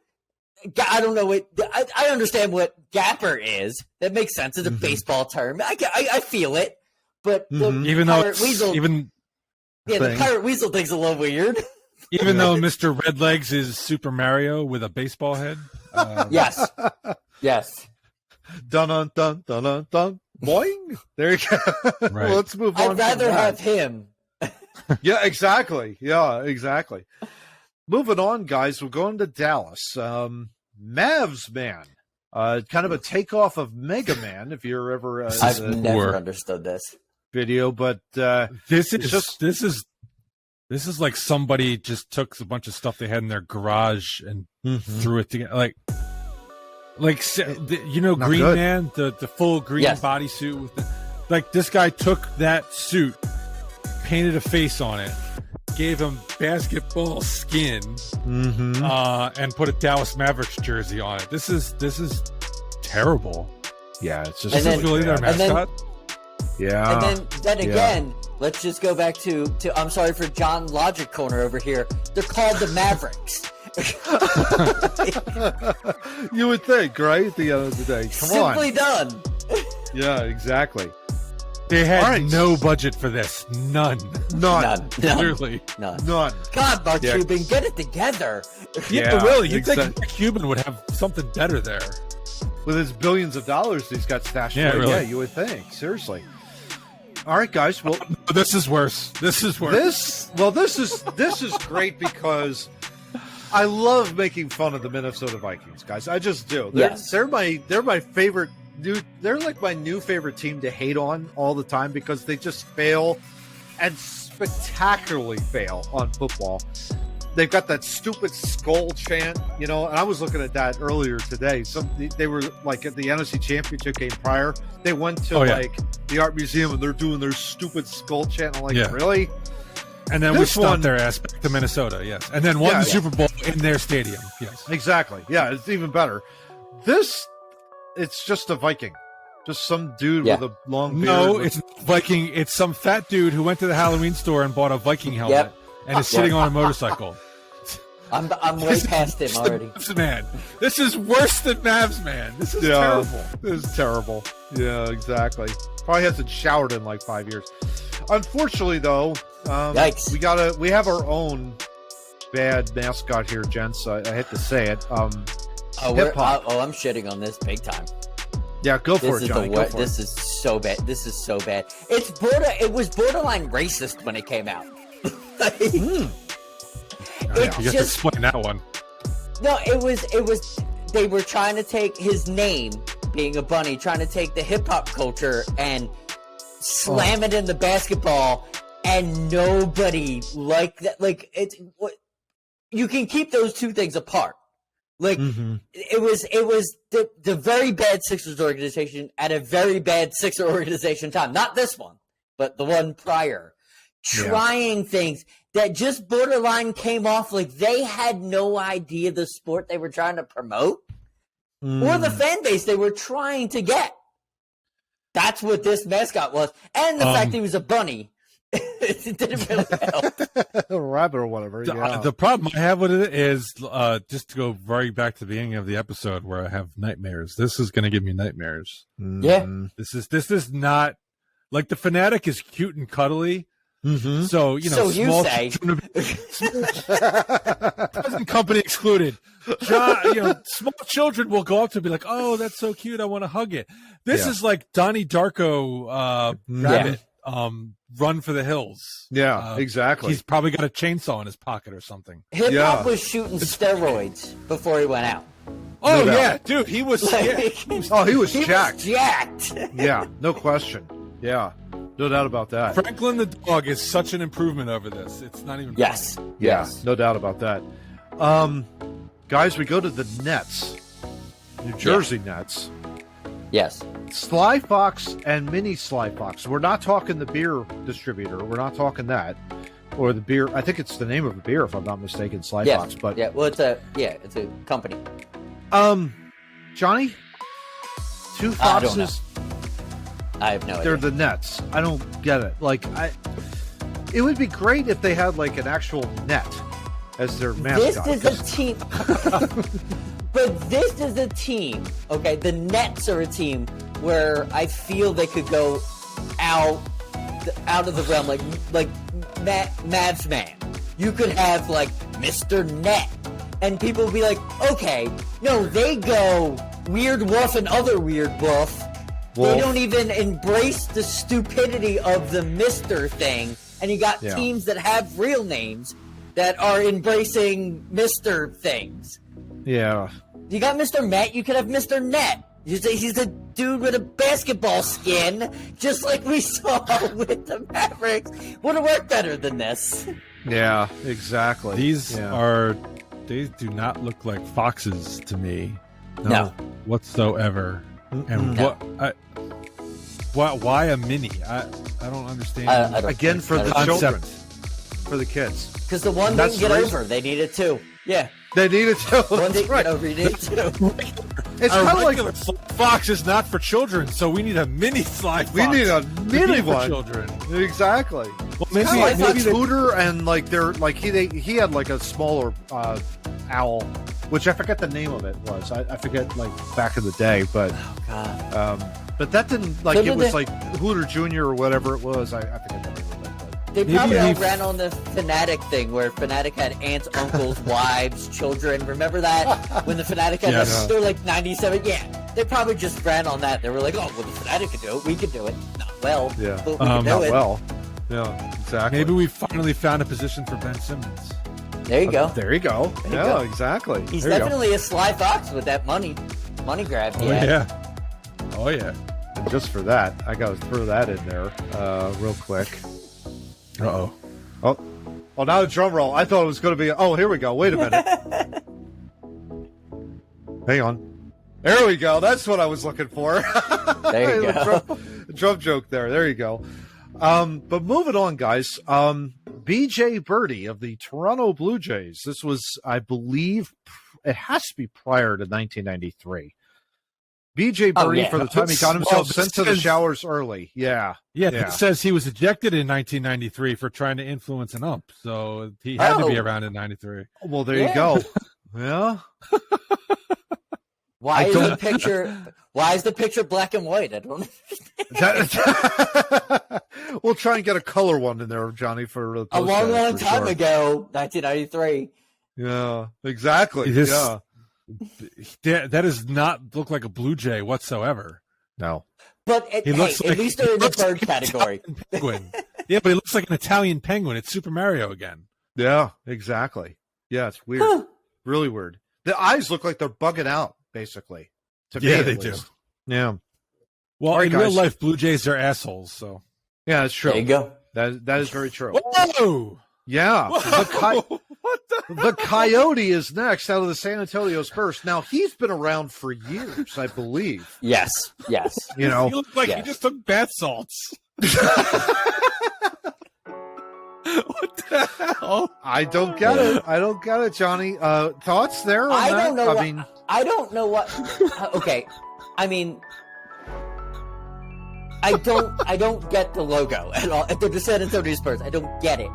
S2: I don't know what I understand what Gapper is. That makes sense. It's a baseball term. I feel it, but the
S3: even though
S2: Pirate Weasel,
S3: the
S2: Pirate Weasel thing's a little weird.
S3: Even though Mr. Redlegs is Super Mario with a baseball head.
S2: Yes.
S1: Dun dun dun dun dun dun. Boing. There you go.
S3: Right.
S1: Well, let's move on.
S2: I'd rather have him.
S1: Yeah, exactly. Moving on, guys. We're going to Dallas. Mavs Man. Kind of a takeoff of Mega Man, if you're ever.
S2: I've never understood this
S1: video, but
S3: this is like somebody just took a bunch of stuff they had in their garage and threw it together. Like Green
S1: good.
S3: Man, the full green bodysuit with this guy took that suit, painted a face on it, gave him basketball skin, and put a Dallas Mavericks jersey on it. This is terrible.
S1: Yeah, it's just
S3: this is really their mascot.
S2: And then again, let's just go back to I'm sorry for John Logic Corner over here. They're called the Mavericks.
S1: You would think, right? At the end of the day,
S2: Simply done.
S1: Yeah, exactly.
S3: They had no budget for this. None.
S1: Clearly.
S2: None.
S1: God,
S2: Mark Cuban, get it together.
S3: Yeah, really. You'd think Mark Cuban would have something better there.
S1: With his billions of dollars he's got stashed away.
S3: Really.
S1: Yeah, you would think. Seriously. All right, guys. Well,
S3: this is worse. This is
S1: great because I love making fun of the Minnesota Vikings, guys. I just do. They're my favorite. They're like my new favorite team to hate on all the time because they just fail and spectacularly fail on football. they've got that stupid skull chant, and I was looking at that earlier today. They were like at the NFC Championship game prior. They went to the art museum and they're doing their stupid skull chant. I'm like, really?
S3: And then we stopped their ass back to Minnesota, yes. And then won the Super Bowl in their stadium, yes.
S1: Exactly. Yeah, it's even better. It's just a Viking. Just some dude with a long beard.
S3: No, it's Viking. It's some fat dude who went to the Halloween store and bought a Viking helmet and is sitting on a motorcycle.
S2: I'm way past him already.
S3: Man, this is worse than Mavs, man. This is terrible.
S1: This is terrible. Yeah, exactly. Probably hasn't showered in like 5 years. Unfortunately, though,
S2: yikes.
S1: We have our own bad mascot here, gents. I hate to say it. Hip-hop.
S2: I'm shitting on this big time.
S1: Yeah, go for it, Johnny.
S2: This is so bad. This is so bad. It was borderline racist when it came out.
S3: You have to explain that one.
S2: No, it was. They were trying to take his name, being a bunny, trying to take the hip hop culture and slam it in the basketball, and nobody liked that. Like you can keep those two things apart. Like it was the very bad Sixers organization at a very bad Sixer organization time. Not this one, but the one prior. Trying things that just borderline came off like they had no idea the sport they were trying to promote or the fan base they were trying to get. That's what this mascot was. And the fact he was a bunny. It didn't really help.
S1: A rabbit or whatever.
S3: The problem I have with it is, just to go very back to the beginning of the episode where I have nightmares. This is going to give me nightmares.
S2: Yeah.
S3: This is not like the Fanatic is cute and cuddly. So
S2: you say.
S3: Present company excluded. Small children will go up to be like, "Oh, that's so cute. I want to hug it." This is like Donnie Darko rabbit. Run for the hills.
S1: Yeah, exactly.
S3: He's probably got a chainsaw in his pocket or something.
S2: Hip Hop was shooting steroids before he went out.
S3: Oh yeah, dude, he was.
S1: He was jacked.
S2: Jacked.
S1: Yeah, no question. Yeah, no doubt about that.
S3: Franklin the dog is such an improvement over this. It's not even.
S2: Yes.
S3: Funny.
S2: Yes.
S1: No doubt about that. Guys, we go to the Nets, New Jersey Nets.
S2: Yes.
S1: Sly Fox and Mini Sly Fox. We're not talking the beer distributor. We're not talking that. Or the beer. I think it's the name of the beer, if I'm not mistaken, Sly Fox. But
S2: it's a company.
S1: Johnny? Two foxes.
S2: I have no idea.
S1: They're the Nets. I don't get it. It would be great if they had like an actual net as their mascot.
S2: This is a team. But this is a team, okay? The Nets are a team where I feel they could go out of the realm, like Mavs man. You could have like Mr. Net, and people would be like, okay, no, they go Weird Wolf and other Weird Wolf. They don't even embrace the stupidity of the Mr. thing, and you got teams that have real names that are embracing Mr. things.
S1: Yeah.
S2: You got Mr. Met, you could have Mr. Net. He's a dude with a basketball skin, just like we saw with the Mavericks. Would have worked better than this.
S1: Yeah, exactly.
S3: These do not look like foxes to me.
S2: No.
S3: Whatsoever. And why a mini? I don't understand.
S1: Again, for the children. For the kids.
S2: Because the one didn't get over. They needed two. Yeah.
S1: They needed two.
S2: One didn't get over. You needed two.
S3: It's kind of like fox is not for children, so we need a mini Sly Fox.
S1: We need a mini one
S3: for children.
S1: Exactly.
S3: Well, maybe
S1: Hooter and like they're like he had like a smaller owl, which I forget the name of it was. I forget like back in the day, but but that didn't like it was like Hooter Jr. or whatever it was. I forget the name of it.
S2: They probably all ran on the Fanatic thing where Fanatic had aunts, uncles, wives, children. Remember that? When the Fanatic had they were like 97. Yeah. They probably just ran on that. They were like, oh, well, the Fanatic could do it. We could do it. Not well.
S1: Yeah.
S2: But we could do it.
S1: Well. Yeah, exactly.
S3: Maybe we finally found a position for Ben Simmons.
S2: There you go.
S1: There you go.
S2: Go.
S1: Exactly.
S2: He's definitely a Sly Fox with that money grab.
S3: Oh, yeah.
S1: And just for that, I got to throw that in there real quick.
S3: Uh-oh.
S1: Oh, Oh, now a drum roll. I thought it was going to be. Oh, here we go. Wait a minute. Hang on. There we go. That's what I was looking for.
S2: There you go.
S1: Drum joke there. There you go. But moving on, guys. B.J. Birdie of the Toronto Blue Jays. This was, I believe, it has to be prior to 1993. B.J. Birdie, for the time he got himself sent to the showers early. Yeah.
S3: It says he was ejected in 1993 for trying to influence an ump. So he had to be around in 93.
S1: Well, there you go. Yeah.
S2: Why is the picture black and white? I don't
S1: understand. We'll try and get a color one in there, Johnny, for
S2: a long time ago, 1993.
S1: Yeah, exactly.
S3: That does not look like a Blue Jay whatsoever.
S1: No.
S2: But at least they're in the bird category.
S3: Penguin. Yeah, but he looks like an Italian penguin. It's Super Mario again.
S1: Yeah, exactly. Yeah, it's weird. Really weird. The eyes look like they're bugging out, basically.
S3: Yeah, they do.
S1: Yeah.
S3: Well, in real life, Blue Jays are assholes, so.
S1: Yeah, that's true.
S2: There you go.
S1: That is very true.
S3: Whoa!
S1: Yeah.
S3: Whoa!
S1: The Coyote is next out of the San Antonio Spurs. Now, he's been around for years, I believe.
S2: Yes.
S3: You know, he looks like he just took bath salts. What the hell?
S1: I don't get it, Johnny. Thoughts there?
S2: I don't know what. Okay. I mean, I don't get the logo at all. The San Antonio Spurs. I don't get it.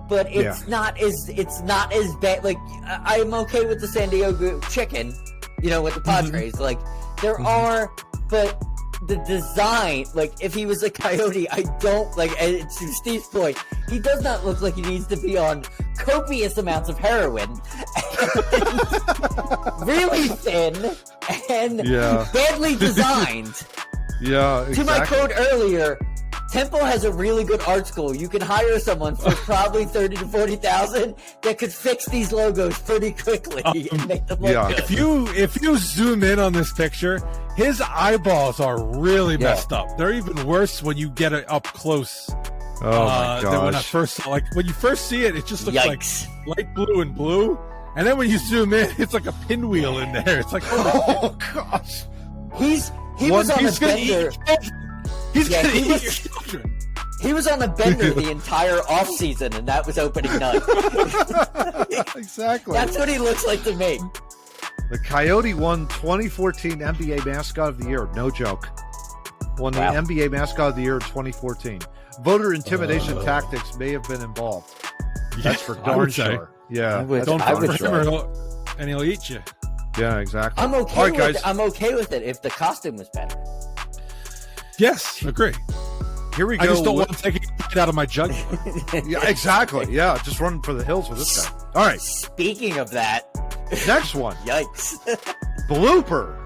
S2: But it's not as bad. Like, I'm okay with the San Diego Chicken, with the Padres. Mm-hmm. Like, there are, but the design, like, if he was a Coyote, I don't, like, to Steve's point, he does not look like he needs to be on copious amounts of heroin. Really thin and badly designed.
S1: Yeah, exactly.
S2: To my quote earlier, Temple has a really good art school. You can hire someone for probably 30 to 40,000 that could fix these logos pretty quickly and make them look good.
S3: If you zoom in on this picture, his eyeballs are really messed up. They're even worse when you get it up close.
S1: Oh my gosh!
S3: Than when I first when you first see it, it just looks like light blue and blue, and then when you zoom in, it's like a pinwheel in there. It's like
S1: gosh!
S2: He was on a bender.
S3: He's gonna eat your children.
S2: He was on a bender the entire off season, and that was opening night.
S1: Exactly.
S2: That's what he looks like to me.
S1: The Coyote won 2014 NBA Mascot of the Year. No joke. Won the NBA Mascot of the Year in 2014. Voter intimidation tactics may have been involved. That's for darn sure. Yeah.
S3: Don't vote for him, and he'll eat you.
S1: Yeah, exactly.
S2: I'm okay with it if the costume was better.
S3: Yes, agree.
S1: Here we go.
S3: I just don't want to take it out of my jugular.
S1: Yeah, exactly. Yeah, just running for the hills with this guy. All right.
S2: Speaking of that,
S1: next one.
S2: Yikes.
S1: Blooper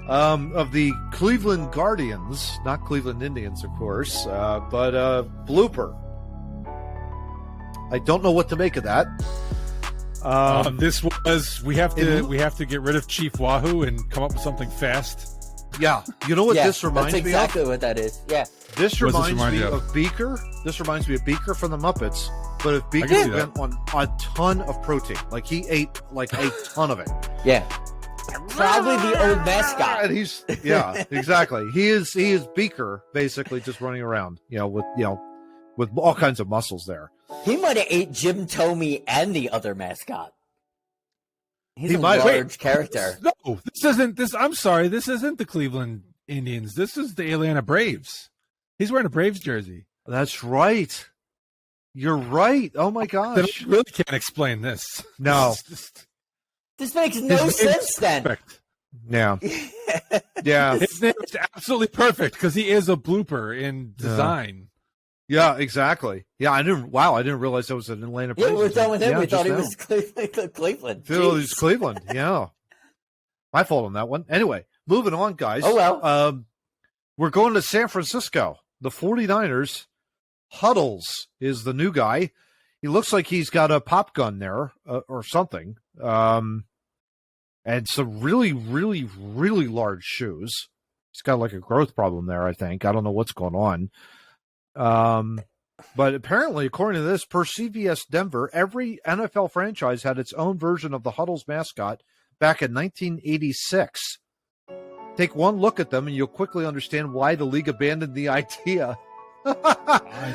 S1: of the Cleveland Guardians, not Cleveland Indians, of course, but Blooper. I don't know what to make of that.
S3: This was we have to get rid of Chief Wahoo and come up with something fast.
S1: Yeah, you know what this reminds me of?
S2: That's exactly what that is. Yeah.
S1: This reminds me of Beaker. This reminds me of Beaker from the Muppets. But if Beaker went on a ton of protein, like he ate like a ton of it.
S2: Yeah. Probably the old mascot.
S1: And he's exactly. He is Beaker basically just running around, with all kinds of muscles there.
S2: He might have ate Jim Tomey and the other mascot. He's a large character.
S3: No, this isn't. I'm sorry. This isn't the Cleveland Indians. This is the Atlanta Braves. He's wearing a Braves jersey.
S1: That's right. You're right. Oh my gosh.
S3: I really can't explain this.
S1: No.
S2: This makes no sense then.
S3: Perfect.
S1: Yeah. Yeah.
S3: His name is absolutely perfect because he is a blooper in design.
S1: Yeah, exactly. Yeah, I didn't realize that was an Atlanta Braves.
S2: Yeah, we're done with him. We thought he was Cleveland.
S1: He's Cleveland, yeah. My fault on that one. Anyway, moving on, guys.
S2: Oh, well.
S1: We're going to San Francisco. The 49ers. Huddles is the new guy. He looks like he's got a pop gun there or something. And some really, really, really large shoes. He's got like a growth problem there, I think. I don't know what's going on. But apparently, according to this, per CBS Denver, every NFL franchise had its own version of the Huddle's mascot back in 1986. Take one look at them and you'll quickly understand why the league abandoned the idea.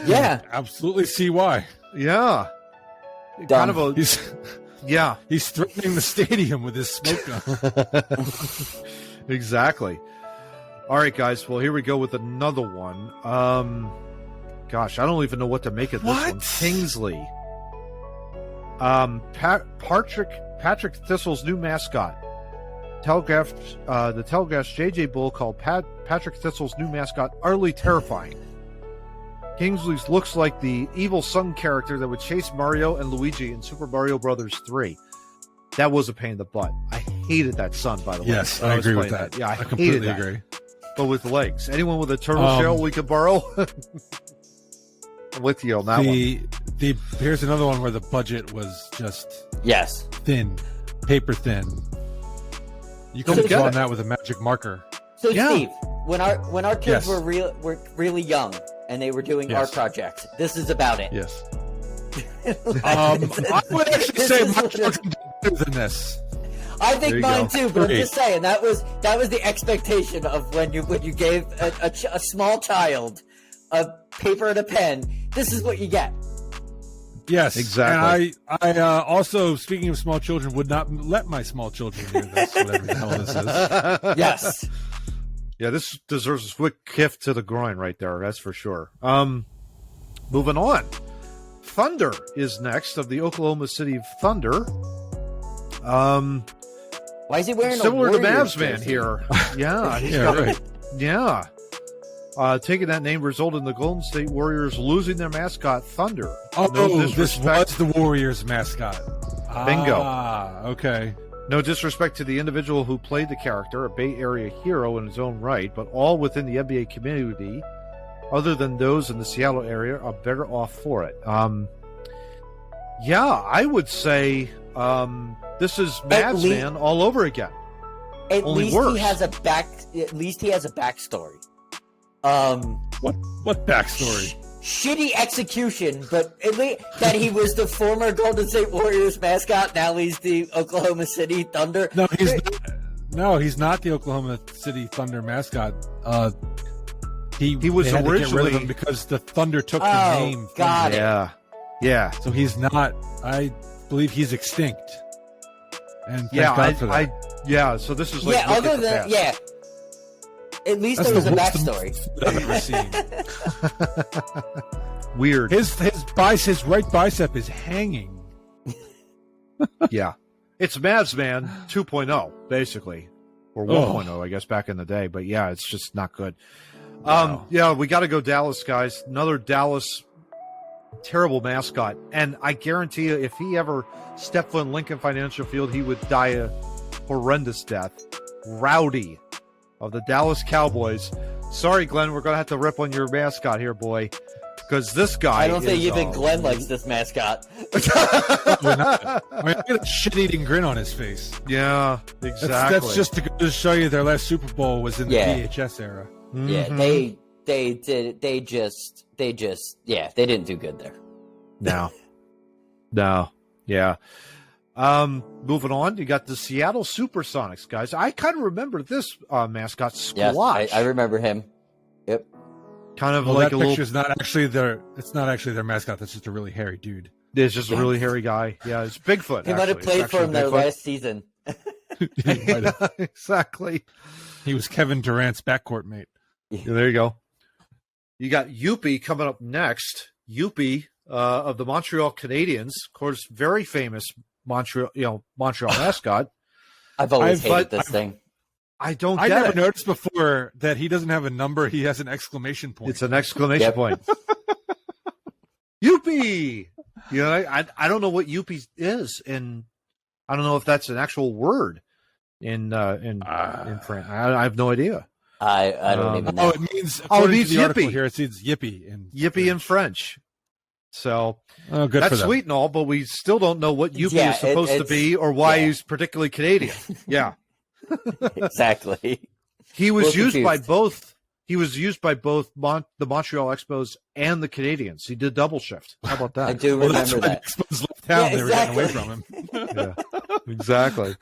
S2: Yeah.
S3: Absolutely see why.
S1: Yeah.
S2: Dumb.
S1: Kind of a... Yeah.
S3: He's threatening the stadium with his smoke gun.
S1: Exactly. All right, guys. Well, here we go with another one. Gosh, I don't even know what to make of this one. Kingsley. Patrick Thistle's new mascot. The Telegraph's J.J. Bull called Patrick Thistle's new mascot utterly terrifying. Kingsley's looks like the evil sun character that would chase Mario and Luigi in Super Mario Brothers 3. That was a pain in the butt. I hated that sun, by the way.
S3: Yes, I agree with that.
S1: Yeah, I
S3: completely agree.
S1: But with legs. Anyone with a turtle shell we could borrow? I'm with you on that one.
S3: Here's another one where the budget was just thin, paper thin. You can draw on that with a magic marker.
S2: So Steve, when our kids were really young and they were doing art projects, this is about it.
S3: Yes. I would actually say much better than this.
S2: I think mine too, but I'm just saying that was the expectation of when you gave a small child a paper and a pen. This is what you get.
S3: Yes,
S1: exactly.
S3: And I also, speaking of small children, would not let my small children hear this, whatever the hell this is.
S2: Yes.
S1: Yeah, this deserves a quick gift to the groin right there. That's for sure. Moving on. Thunder is next of the Oklahoma City Thunder.
S2: Why is he wearing
S1: similar
S2: a
S1: to Mavs man here? Yeah, he's got
S3: right.
S1: Yeah. Taking that name resulted in the Golden State Warriors losing their mascot, Thunder.
S3: This was the Warriors mascot.
S1: Bingo.
S3: Okay.
S1: No disrespect to the individual who played the character, a Bay Area hero in his own right, but all within the NBA community, other than those in the Seattle area, are better off for it. Yeah, I would say this is Mavs man all over again.
S2: At
S1: Only
S2: least
S1: worse.
S2: he has a backstory.
S3: What backstory?
S2: Shitty execution, but at least that he was the former Golden State Warriors mascot. Now he's the Oklahoma City Thunder.
S3: No, he's not the Oklahoma City Thunder mascot. He
S1: was
S3: had
S1: originally
S3: to get rid of him because the Thunder took the name.
S2: Got
S3: Thunder.
S2: it.
S1: Yeah.
S3: So he's not. I believe he's extinct. And thank God for that.
S1: So this is like
S2: other than at least there was a backstory.
S3: I've ever seen.
S1: Weird.
S3: His right bicep is hanging.
S1: Yeah. It's Mavs Man 2.0, basically. Or 1.0, I guess, back in the day. But yeah, it's just not good.
S3: Wow.
S1: Yeah, we got to go Dallas, guys. Another Dallas terrible mascot. And I guarantee you, if he ever stepped foot in Lincoln Financial Field, he would die a horrendous death. Rowdy of the Dallas Cowboys. Sorry, Glenn, we're going to have to rip on your mascot here, boy. Because this guy
S2: I don't think even Glenn likes this mascot.
S3: Probably not. I mean, look at a shit-eating grin on his face.
S1: Yeah, exactly.
S3: That's just to show you their last Super Bowl was in the VHS era.
S1: Mm-hmm.
S2: Yeah, they didn't do good there.
S1: No. Yeah. Moving on, you got the Seattle Supersonics, guys. I kind of remember this mascot, Squash.
S2: Yes, I remember him. Yep.
S1: Kind of like
S3: that
S1: a
S3: picture's
S1: little.
S3: It's not actually their mascot. That's just a really hairy dude.
S1: It's just a really hairy guy. Yeah, it's Bigfoot.
S2: He might have played for him their last season.
S1: Exactly.
S3: He was Kevin Durant's backcourt mate.
S1: Yeah, there you go. You got Youppi coming up next. Youppi of the Montreal Canadiens, of course, very famous Montreal mascot.
S2: I've always hated this thing.
S1: I
S3: never noticed before that he doesn't have a number. He has an exclamation point.
S1: It's an exclamation point. Youppi! You know, I don't know what Youppi is, and I don't know if that's an actual word in French. I have no idea.
S2: I don't even know.
S3: It means yippee. Here it says yippee.
S1: Yippee in French. So
S3: good
S1: that's
S3: for them.
S1: sweet and all, but we still don't know what Youppi is supposed to be or why he's particularly Canadian. Yeah.
S2: Exactly.
S1: He was used by both he was used by both the Montreal Expos and the Canadiens. He did double shift. How about that?
S2: I do remember that.
S3: The Expos left town. They were getting away from him.
S1: Yeah, exactly.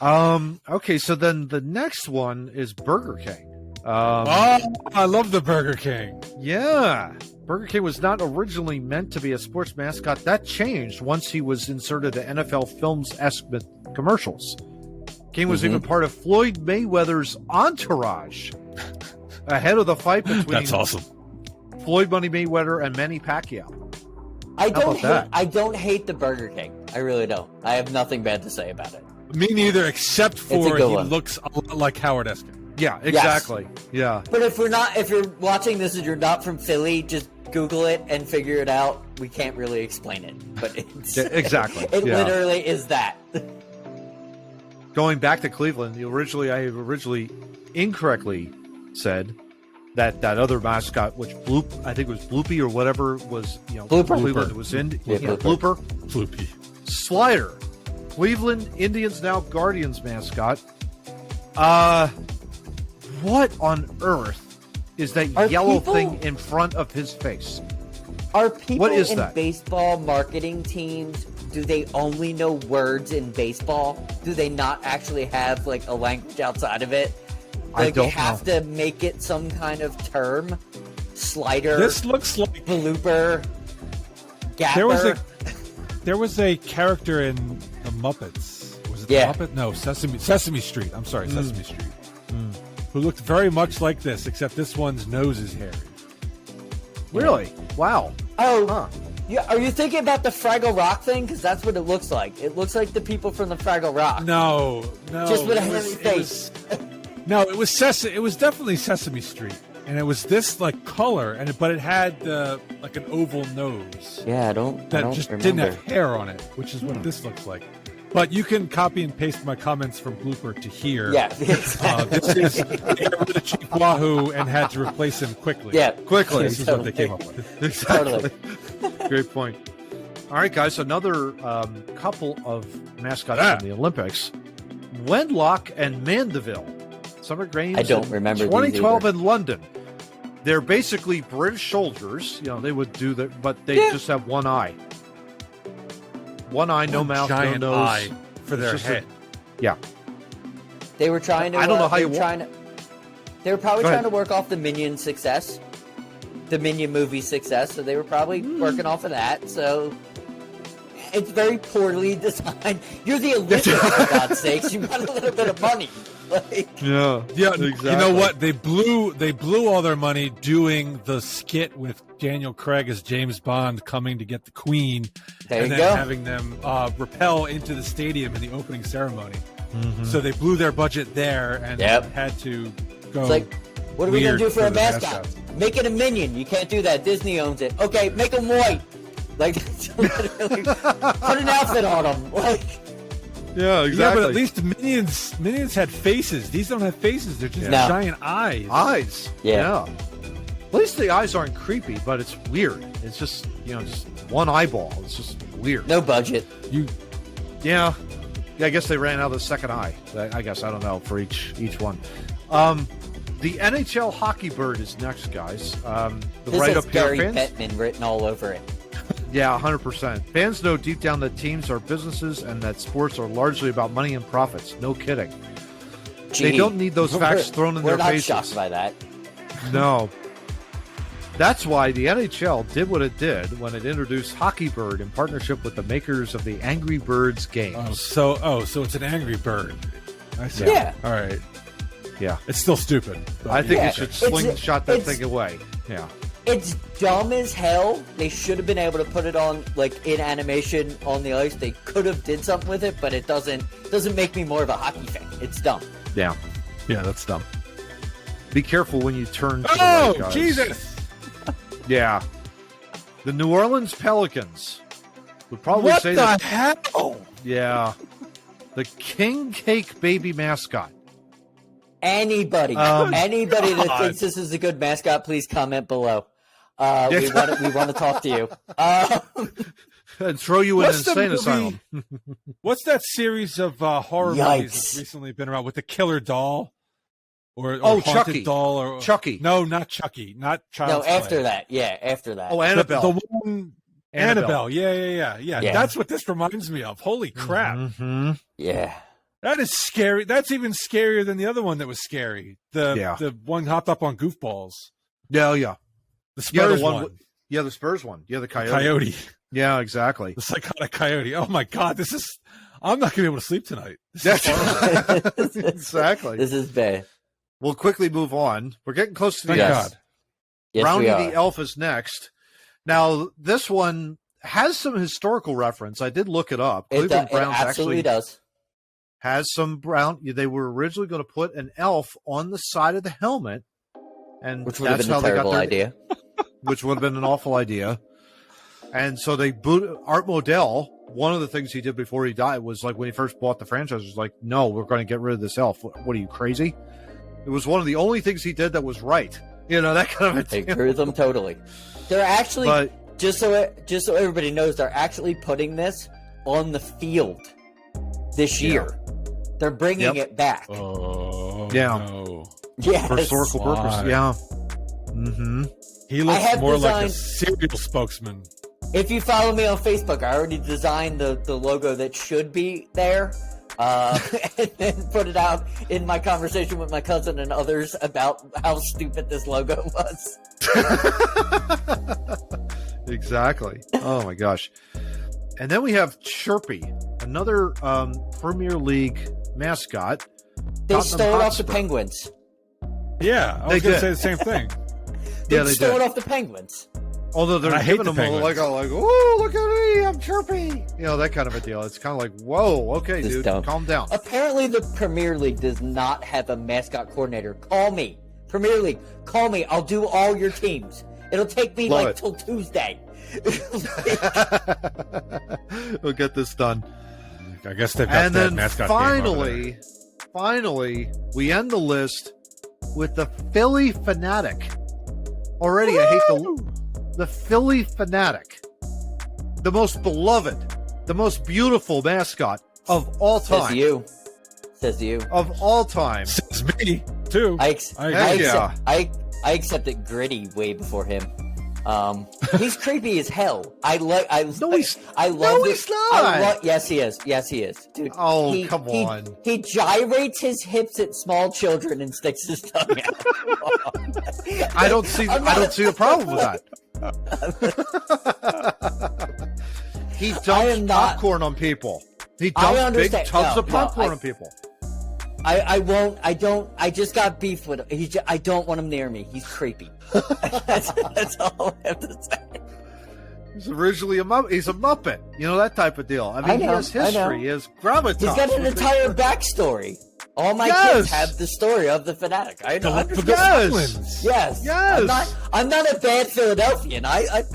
S1: Okay, so then the next one is Burger King.
S3: I love the Burger King.
S1: Yeah. Burger King was not originally meant to be a sports mascot. That changed once he was inserted to NFL Films-esque commercials. King was even part of Floyd Mayweather's entourage ahead of the fight between
S3: That's awesome.
S1: Floyd Money Mayweather and Manny Pacquiao.
S2: I don't hate the Burger King. I really don't. I have nothing bad to say about it.
S3: Me neither, except for he
S2: one.
S3: looks a lot like Howard Eskin.
S1: Yeah, exactly. Yes. Yeah.
S2: But if you're watching this and you're not from Philly, just Google it and figure it out. We can't really explain it, but it's
S1: exactly.
S2: It literally is that.
S1: Going back to Cleveland, I originally incorrectly said that other mascot, which I think it was Bloopy or whatever, was
S2: Blooper.
S1: Cleveland. It was Blooper.
S3: Bloopy.
S1: Slider. Cleveland Indians now Guardians mascot. What on earth is that yellow thing in front of his face?
S2: Are people in
S1: that?
S2: baseball marketing teams, do they only know words in baseball? Do they not actually have like a language outside of it?
S1: I don't
S2: you have to make it some kind of term. Slider.
S3: This looks like
S2: blooper. Gapper.
S3: There was a character in the Muppets. Was it the Muppet? No, Sesame Street. I'm sorry, Sesame Street. Who looked very much like this, except this one's nose is hairy.
S1: Really? Wow.
S2: Oh, yeah. Are you thinking about the Fraggle Rock thing? Because that's what it looks like. It looks like the people from the Fraggle Rock.
S3: No.
S2: Just with a hairy face.
S3: It was definitely Sesame Street, and it was this like color, but it had like an oval nose.
S2: Yeah, I don't
S3: just
S2: remember.
S3: Didn't have hair on it, which is what this looks like. But you can copy and paste my comments from Blooper to here.
S2: Yeah,
S3: this is they got rid of Chief Wahoo and had to replace him quickly.
S2: Yeah,
S1: quickly.
S3: This is what they came up with.
S1: Exactly. Great point. All right, guys. Another couple of mascots from the Olympics: Wenlock and Mandeville. Summer Games.
S2: I don't remember
S1: 2012 in London. They're basically British soldiers. They would do that, but they just have one eye. One eye, no mouth, no nose.
S3: Eye for their head.
S2: They were trying to.
S1: I don't know how you.
S2: They were probably trying to work off the Minion success, the Minion movie success. So they were probably working off of that. So it's very poorly designed. You're the Olympics, for God's sakes. You got a little bit of money.
S1: Yeah.
S3: Exactly. You know what? They blew all their money doing the skit with Daniel Craig as James Bond coming to get the Queen, and then having them rappel into the stadium in the opening ceremony. Mm-hmm. So they blew their budget there and had to go.
S2: It's like, what are we gonna do for a mascot? Make it a Minion. You can't do that. Disney owns it. Okay, make them white. Like, literally, put an outfit on them. Like.
S1: Yeah, exactly.
S3: Yeah, but at least the Minions had faces. These don't have faces. They're just giant eyes.
S1: Eyes. Yeah. At least the eyes aren't creepy, but it's weird. It's just, just one eyeball. It's just weird.
S2: No budget.
S1: Yeah, I guess they ran out of the second eye. I guess, I don't know, for each one. The NHL hockey bird is next, guys.
S2: This
S1: right
S2: has
S1: up here,
S2: Gary Bettman written all over it.
S1: Yeah, 100%. Fans know deep down that teams are businesses and that sports are largely about money and profits. No kidding. They don't need those facts thrown in their faces.
S2: We're not shocked by that.
S1: No. That's why the NHL did what it did when it introduced Hockey Bird in partnership with the makers of the Angry Birds games.
S3: So it's an Angry Bird. I see.
S2: Yeah.
S3: All right.
S1: Yeah.
S3: It's still stupid.
S1: I think you should slingshot that thing away. Yeah.
S2: It's dumb as hell. They should have been able to put it on, like, in animation on the ice. They could have did something with it, but it doesn't make me more of a hockey fan. It's dumb.
S1: Yeah.
S3: Yeah, that's dumb.
S1: Be careful when you turn to the right, guys.
S3: Jesus!
S1: Yeah. The New Orleans Pelicans would probably say
S3: what the hell?
S1: Yeah. The King Cake baby mascot.
S2: Anybody that thinks this is a good mascot, please comment below. We want to talk to you.
S1: And throw you in an insane asylum.
S3: What's that series of horror movies that's recently been around with the killer doll? or
S1: Haunted
S3: Chucky doll or
S1: Chucky.
S3: No, not Chucky, not Child's
S2: No, after
S3: Play.
S2: that. Yeah, after that.
S1: Oh, Annabelle.
S3: The one Annabelle. Yeah. That's what this reminds me of. Holy crap.
S1: Mm-hmm.
S2: Yeah.
S3: That is scary. That's even scarier than the other one that was scary. The one hopped up on goofballs.
S1: Yeah.
S3: The Spurs
S1: one.
S3: one.
S1: The Spurs one. Yeah, the Coyote.
S3: Coyote.
S1: Yeah, exactly.
S3: The psychotic coyote. Oh my God, I'm not gonna be able to sleep tonight. This is
S1: Exactly.
S2: This is bad.
S1: We'll quickly move on. We're getting close to the
S3: Thank
S1: end.
S3: God.
S2: Yes,
S1: Brownie
S2: we are.
S1: the Elf is next. Now, this one has some historical reference. I did look it up.
S2: It
S1: Cleveland Browns
S2: absolutely
S1: actually
S2: does.
S1: has some brown. They were originally going to put an elf on the side of the helmet, and
S2: Which would have
S1: that's
S2: been
S1: how
S2: a
S1: they got
S2: terrible
S1: their
S2: idea.
S1: which would have been an awful idea. And so they Art Modell. One of the things he did before he died was like when he first bought the franchise was like, no, we're going to get rid of this elf. What are you, crazy? It was one of the only things he did that was right. You know, that kind of a
S2: I
S1: deal.
S2: agree with them totally. They're actually
S1: But
S2: just so everybody knows, they're actually putting this on the field this year. They're bringing it back.
S3: Oh,
S1: Yeah.
S3: no.
S2: Yes.
S1: for historical purpose,
S3: Why?
S1: yeah. Mm-hmm.
S3: He looks
S2: have
S3: more like a
S2: designed-
S3: serial spokesman.
S2: If you follow me on Facebook, I already designed the logo that should be there. And then put it out in my conversation with my cousin and others about how stupid this logo was.
S1: Exactly. Oh my gosh. And then we have Chirpy, another Premier League mascot.
S2: They
S1: Tottenham
S2: stole it off the
S1: Hotspur.
S2: Penguins.
S3: Yeah, I
S1: They
S3: was going
S1: did.
S3: to say the same thing.
S1: Yeah, they
S2: stole
S1: did.
S2: it off the Penguins.
S1: Although they're
S3: I hate
S1: giving
S3: the
S1: them like,
S3: Penguins.
S1: oh, look at me, I'm Chirpy. You know, that kind of a deal. It's kind of like, whoa, okay,
S2: This is
S1: dude,
S2: dumb.
S1: calm down.
S2: Apparently, the Premier League does not have a mascot coordinator. Call me. Premier League, call me. I'll do all your teams. It'll take me
S1: Love it.
S2: till Tuesday.
S1: We'll get this done.
S3: I guess they've got
S1: And
S3: that
S1: then
S3: mascot game over there.
S1: finally, we end the list with the Philly Fanatic. Already, I hate the Philly Fanatic. The most beloved, the most beautiful mascot of all time.
S2: Says you. Says you.
S1: Of all time.
S3: Says me too.
S2: I
S1: yeah.
S2: accepted Gritty way before him. He's creepy as hell. I love
S1: he's
S2: it.
S1: not.
S2: Yes, he is. Yes, he is, dude.
S1: Oh, come on.
S2: He gyrates his hips at small children and sticks his tongue out.
S1: I don't see a problem with that. He dumps popcorn on people. He dumps big tubs of popcorn on people.
S2: I won't. I don't. I just got beef with him. I don't want him near me. He's creepy. That's all I have to say.
S1: He's originally he's a Muppet. You know, that type of deal. I mean, he has history. He has gravitas.
S2: He's got an entire backstory. All my kids have the story of the Fanatic. I know. Yes. I'm not a bad Philadelphian.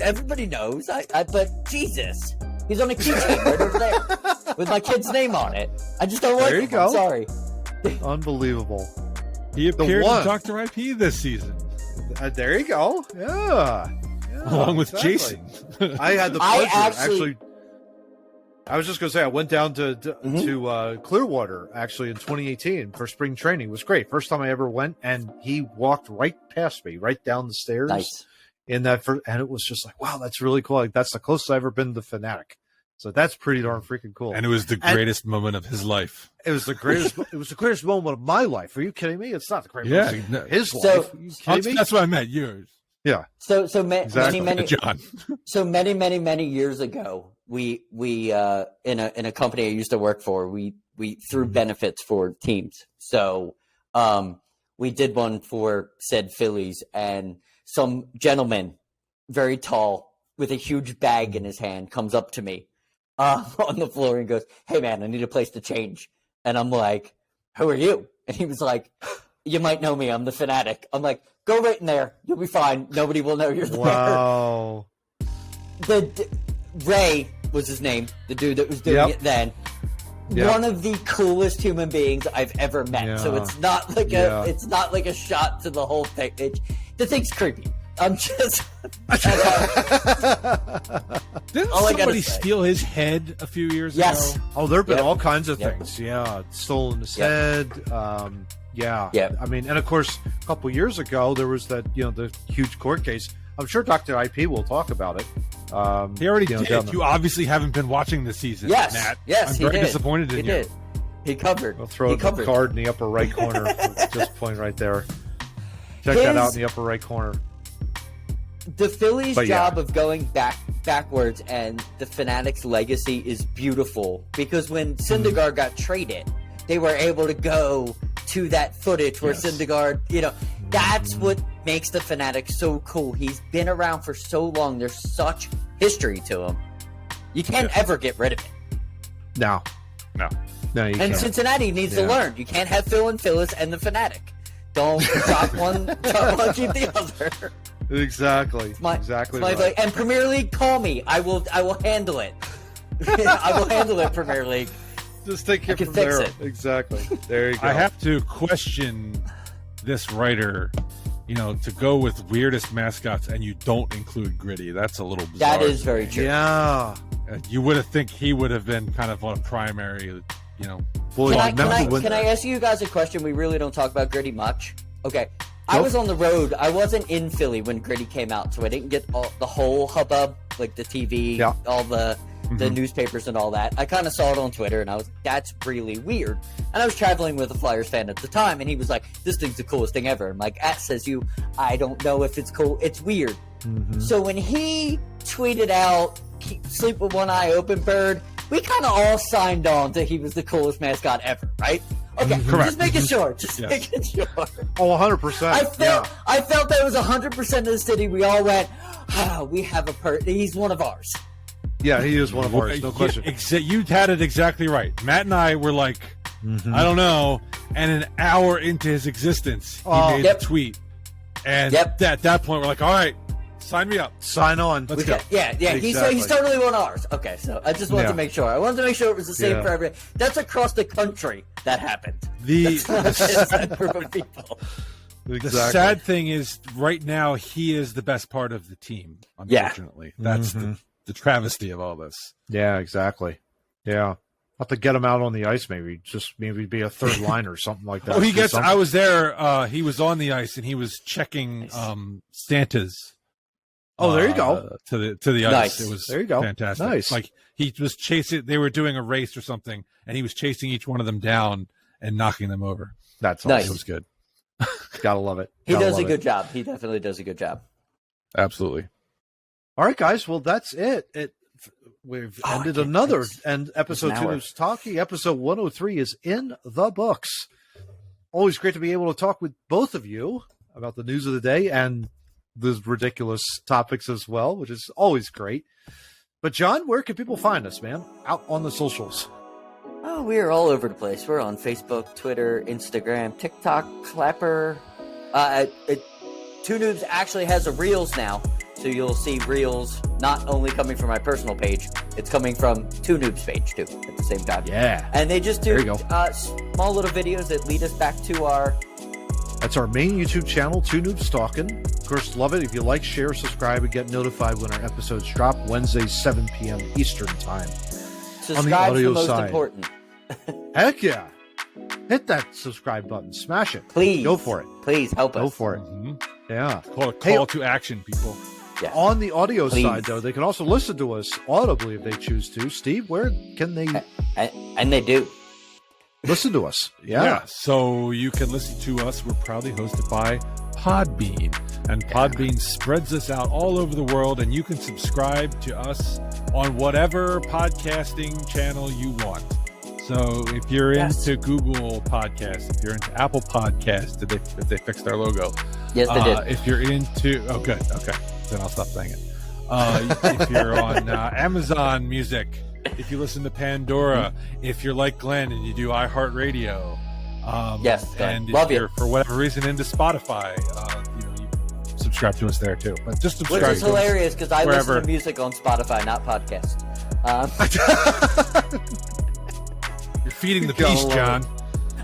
S2: Everybody knows. But Jesus, he's on a keychain right over there with my kid's name on it. I just don't like him.
S1: Go.
S2: I'm sorry.
S1: Unbelievable.
S3: He appeared in Dr. IP this season.
S1: There you go. Yeah.
S3: Along with Jason.
S1: I had the pleasure. Actually, I was just going to say, I went down to Clearwater, actually, in 2018 for spring training. It was great. First time I ever went, and he walked right past me, right down the stairs.
S2: Nice.
S1: And it was just like, wow, that's really cool. Like, that's the closest I've ever been to Fanatic. So that's pretty darn freaking cool.
S3: And it was the greatest moment of his life.
S1: It was the greatest. It was the greatest moment of my life. Are you kidding me? It's not the greatest moment of his life. Are you kidding me?
S3: That's what I meant. Yours.
S1: Yeah.
S2: So
S1: exactly.
S2: many years ago, we in a company I used to work for, we threw benefits for teams. So we did one for said Phillies, and some gentleman, very tall, with a huge bag in his hand, comes up to me on the floor and goes, "Hey man, I need a place to change." And I'm like, "Who are you?" And he was like, "You might know me. I'm the Fanatic." I'm like, "Go right in there. You'll be fine. Nobody will know you're there."
S1: Wow.
S2: Ray was his name, the dude that was doing it then. Yep. One of the coolest human beings I've ever met. Yeah. So it's not like a shot to the whole thing. The thing's creepy. I'm just.
S3: Didn't somebody steal his head a few years ago?
S1: Oh, there have been all kinds of things. Yeah, stolen his head. Yeah.
S2: Yeah.
S1: I mean, and of course, a couple years ago, there was that, the huge court case. I'm sure Dr. IP will talk about it.
S3: He already did. You obviously haven't been watching the season,
S2: yes.
S3: Matt.
S2: Yes,
S3: I'm
S2: he
S3: very
S2: did.
S3: disappointed in
S2: he
S3: you.
S2: Did. He covered.
S1: I'll throw the card in the upper right corner. Just point right there. Check that out in the upper right corner.
S2: The Phillies' job of going backwards and the Fanatics' legacy is beautiful because when Syndergaard got traded, they were able to go to that footage where Syndergaard, that's what makes the Fanatics so cool. He's been around for so long. There's such history to him. You can't ever get rid of it.
S1: No, you
S2: and
S1: can't.
S2: Cincinnati needs to learn. You can't have Phil and Phyllis and the Fanatic. Don't drop one, keep the other.
S1: Exactly. Exactly. Right.
S2: And Premier League, call me. I will handle it. I will handle it, Premier League.
S1: Just take it from there. Exactly. There you go.
S3: I have to question this writer, to go with weirdest mascots and you don't include Gritty. That's a little bizarre.
S2: That is very true.
S1: Yeah.
S3: You would have think he would have been kind of on a primary,
S1: Boy,
S2: can I ask you guys a question? We really don't talk about Gritty much. Okay. I was on the road. I wasn't in Philly when Gritty came out, so I didn't get the whole hubbub, like the TV, all the newspapers and all that. I kind of saw it on Twitter, and I was, that's really weird. And I was traveling with a Flyers fan at the time, and he was like, this thing's the coolest thing ever. I'm like, says you, I don't know if it's cool. It's weird. So when he tweeted out, sleep with one eye open, bird, we kind of all signed on that he was the coolest mascot ever, right? Okay, just making sure. Just making sure.
S1: Oh, 100%.
S2: I felt that it was 100% of the city. We all went, we have he's one of ours.
S1: Yeah, he is one of ours, no question.
S3: You had it exactly right. Matt and I were like, I don't know. And an hour into his existence, he made a tweet. And at that point, we're like, all right, sign me up.
S1: Sign on.
S3: Let's go.
S2: Yeah. Exactly. He's totally one of ours. Okay, so I just wanted to make sure. I wanted to make sure it was the same for everyone. That's across the country that happened. That's not just that group of people.
S3: The sad thing is, right now, he is the best part of the team, unfortunately. That's the travesty of all this.
S1: Yeah, exactly. Yeah. I'll have to get him out on the ice, maybe be a third line or something like that.
S3: I was there. He was on the ice, and he was checking Santas.
S1: Oh, there you go.
S3: To the ice.
S2: Nice.
S3: It was
S1: there you go.
S3: Fantastic.
S1: Nice.
S3: Like he was chasing. They were doing a race or something, and he was chasing each one of them down and knocking them over.
S1: That's
S2: nice.
S1: Awesome. It was good. Gotta love it.
S2: He does a good job. He definitely does a good job.
S3: Absolutely.
S1: All right, guys. Well, that's it. We've ended another episode 2 Noobs Talkie. Episode 103 is in the books. Always great to be able to talk with both of you about the news of the day and the ridiculous topics as well, which is always great. But John, where can people find us, man? Out on the socials.
S2: Oh, we are all over the place. We're on Facebook, Twitter, Instagram, TikTok, Clapper. Two Noobs actually has a Reels now, so you'll see Reels not only coming from my personal page, it's coming from Two Noobs page too at the same time.
S1: Yeah.
S2: And they just do small little videos that lead us back to our...
S1: That's our main YouTube channel, Two Noobs Talking. Of course, love it. If you like, share, subscribe, and get notified when our episodes drop, Wednesdays, 7 p.m. Eastern Time.
S2: Subscribe's the most important.
S1: Heck yeah. Hit that subscribe button. Smash it.
S2: Please.
S1: Go for it.
S2: Please help us.
S1: Go for it. Yeah.
S3: Call to action, people.
S2: Yes.
S1: On the audio side, though, they can also listen to us audibly if they choose to. Steve, where can they...
S2: And they do.
S1: Listen to us. Yeah.
S3: So you can listen to us. We're proudly hosted by Podbean. And Podbean spreads us out all over the world, and you can subscribe to us on whatever podcasting channel you want. So if you're into Google Podcasts, if you're into Apple Podcasts, if they fixed our logo.
S2: Yes, they did.
S3: If you're into... Oh, good. Okay. Then I'll stop saying it. If you're on Amazon Music, if you listen to Pandora, if you're like Glenn and you do iHeartRadio, and if you're for whatever reason into Spotify, you subscribe to us there too. But just subscribe.
S2: Which is hilarious because I listen to music on Spotify, not podcasts.
S3: You're feeding the beast, John.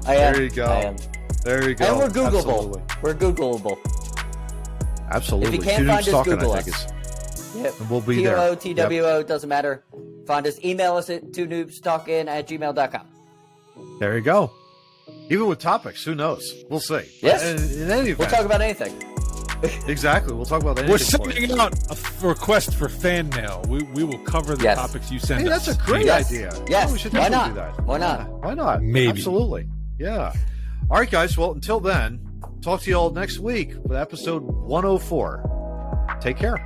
S1: There you go. There you go.
S2: And we're Googleable.
S1: Absolutely.
S2: We're Googleable.
S1: Absolutely.
S2: If you can't find us, Google us.
S1: Yep. And we'll be there.
S2: TOTWO, doesn't matter. Find us. Email us at 2noobstalkin@gmail.com.
S1: There you go. Even with topics, who knows? We'll see.
S2: Yes.
S1: In any event,
S2: We'll talk about anything.
S1: Exactly. We'll talk about anything.
S3: We're sending out a request for fan mail. We will cover the topics you send
S1: us.
S3: That's
S1: a great idea.
S2: Yes.
S1: Oh, we should
S2: Why
S1: definitely
S2: not?
S1: do that.
S2: Why not?
S1: Why not?
S3: Maybe.
S1: Absolutely. Yeah. All right, guys. Well, until then, talk to you all next week with episode 104. Take care.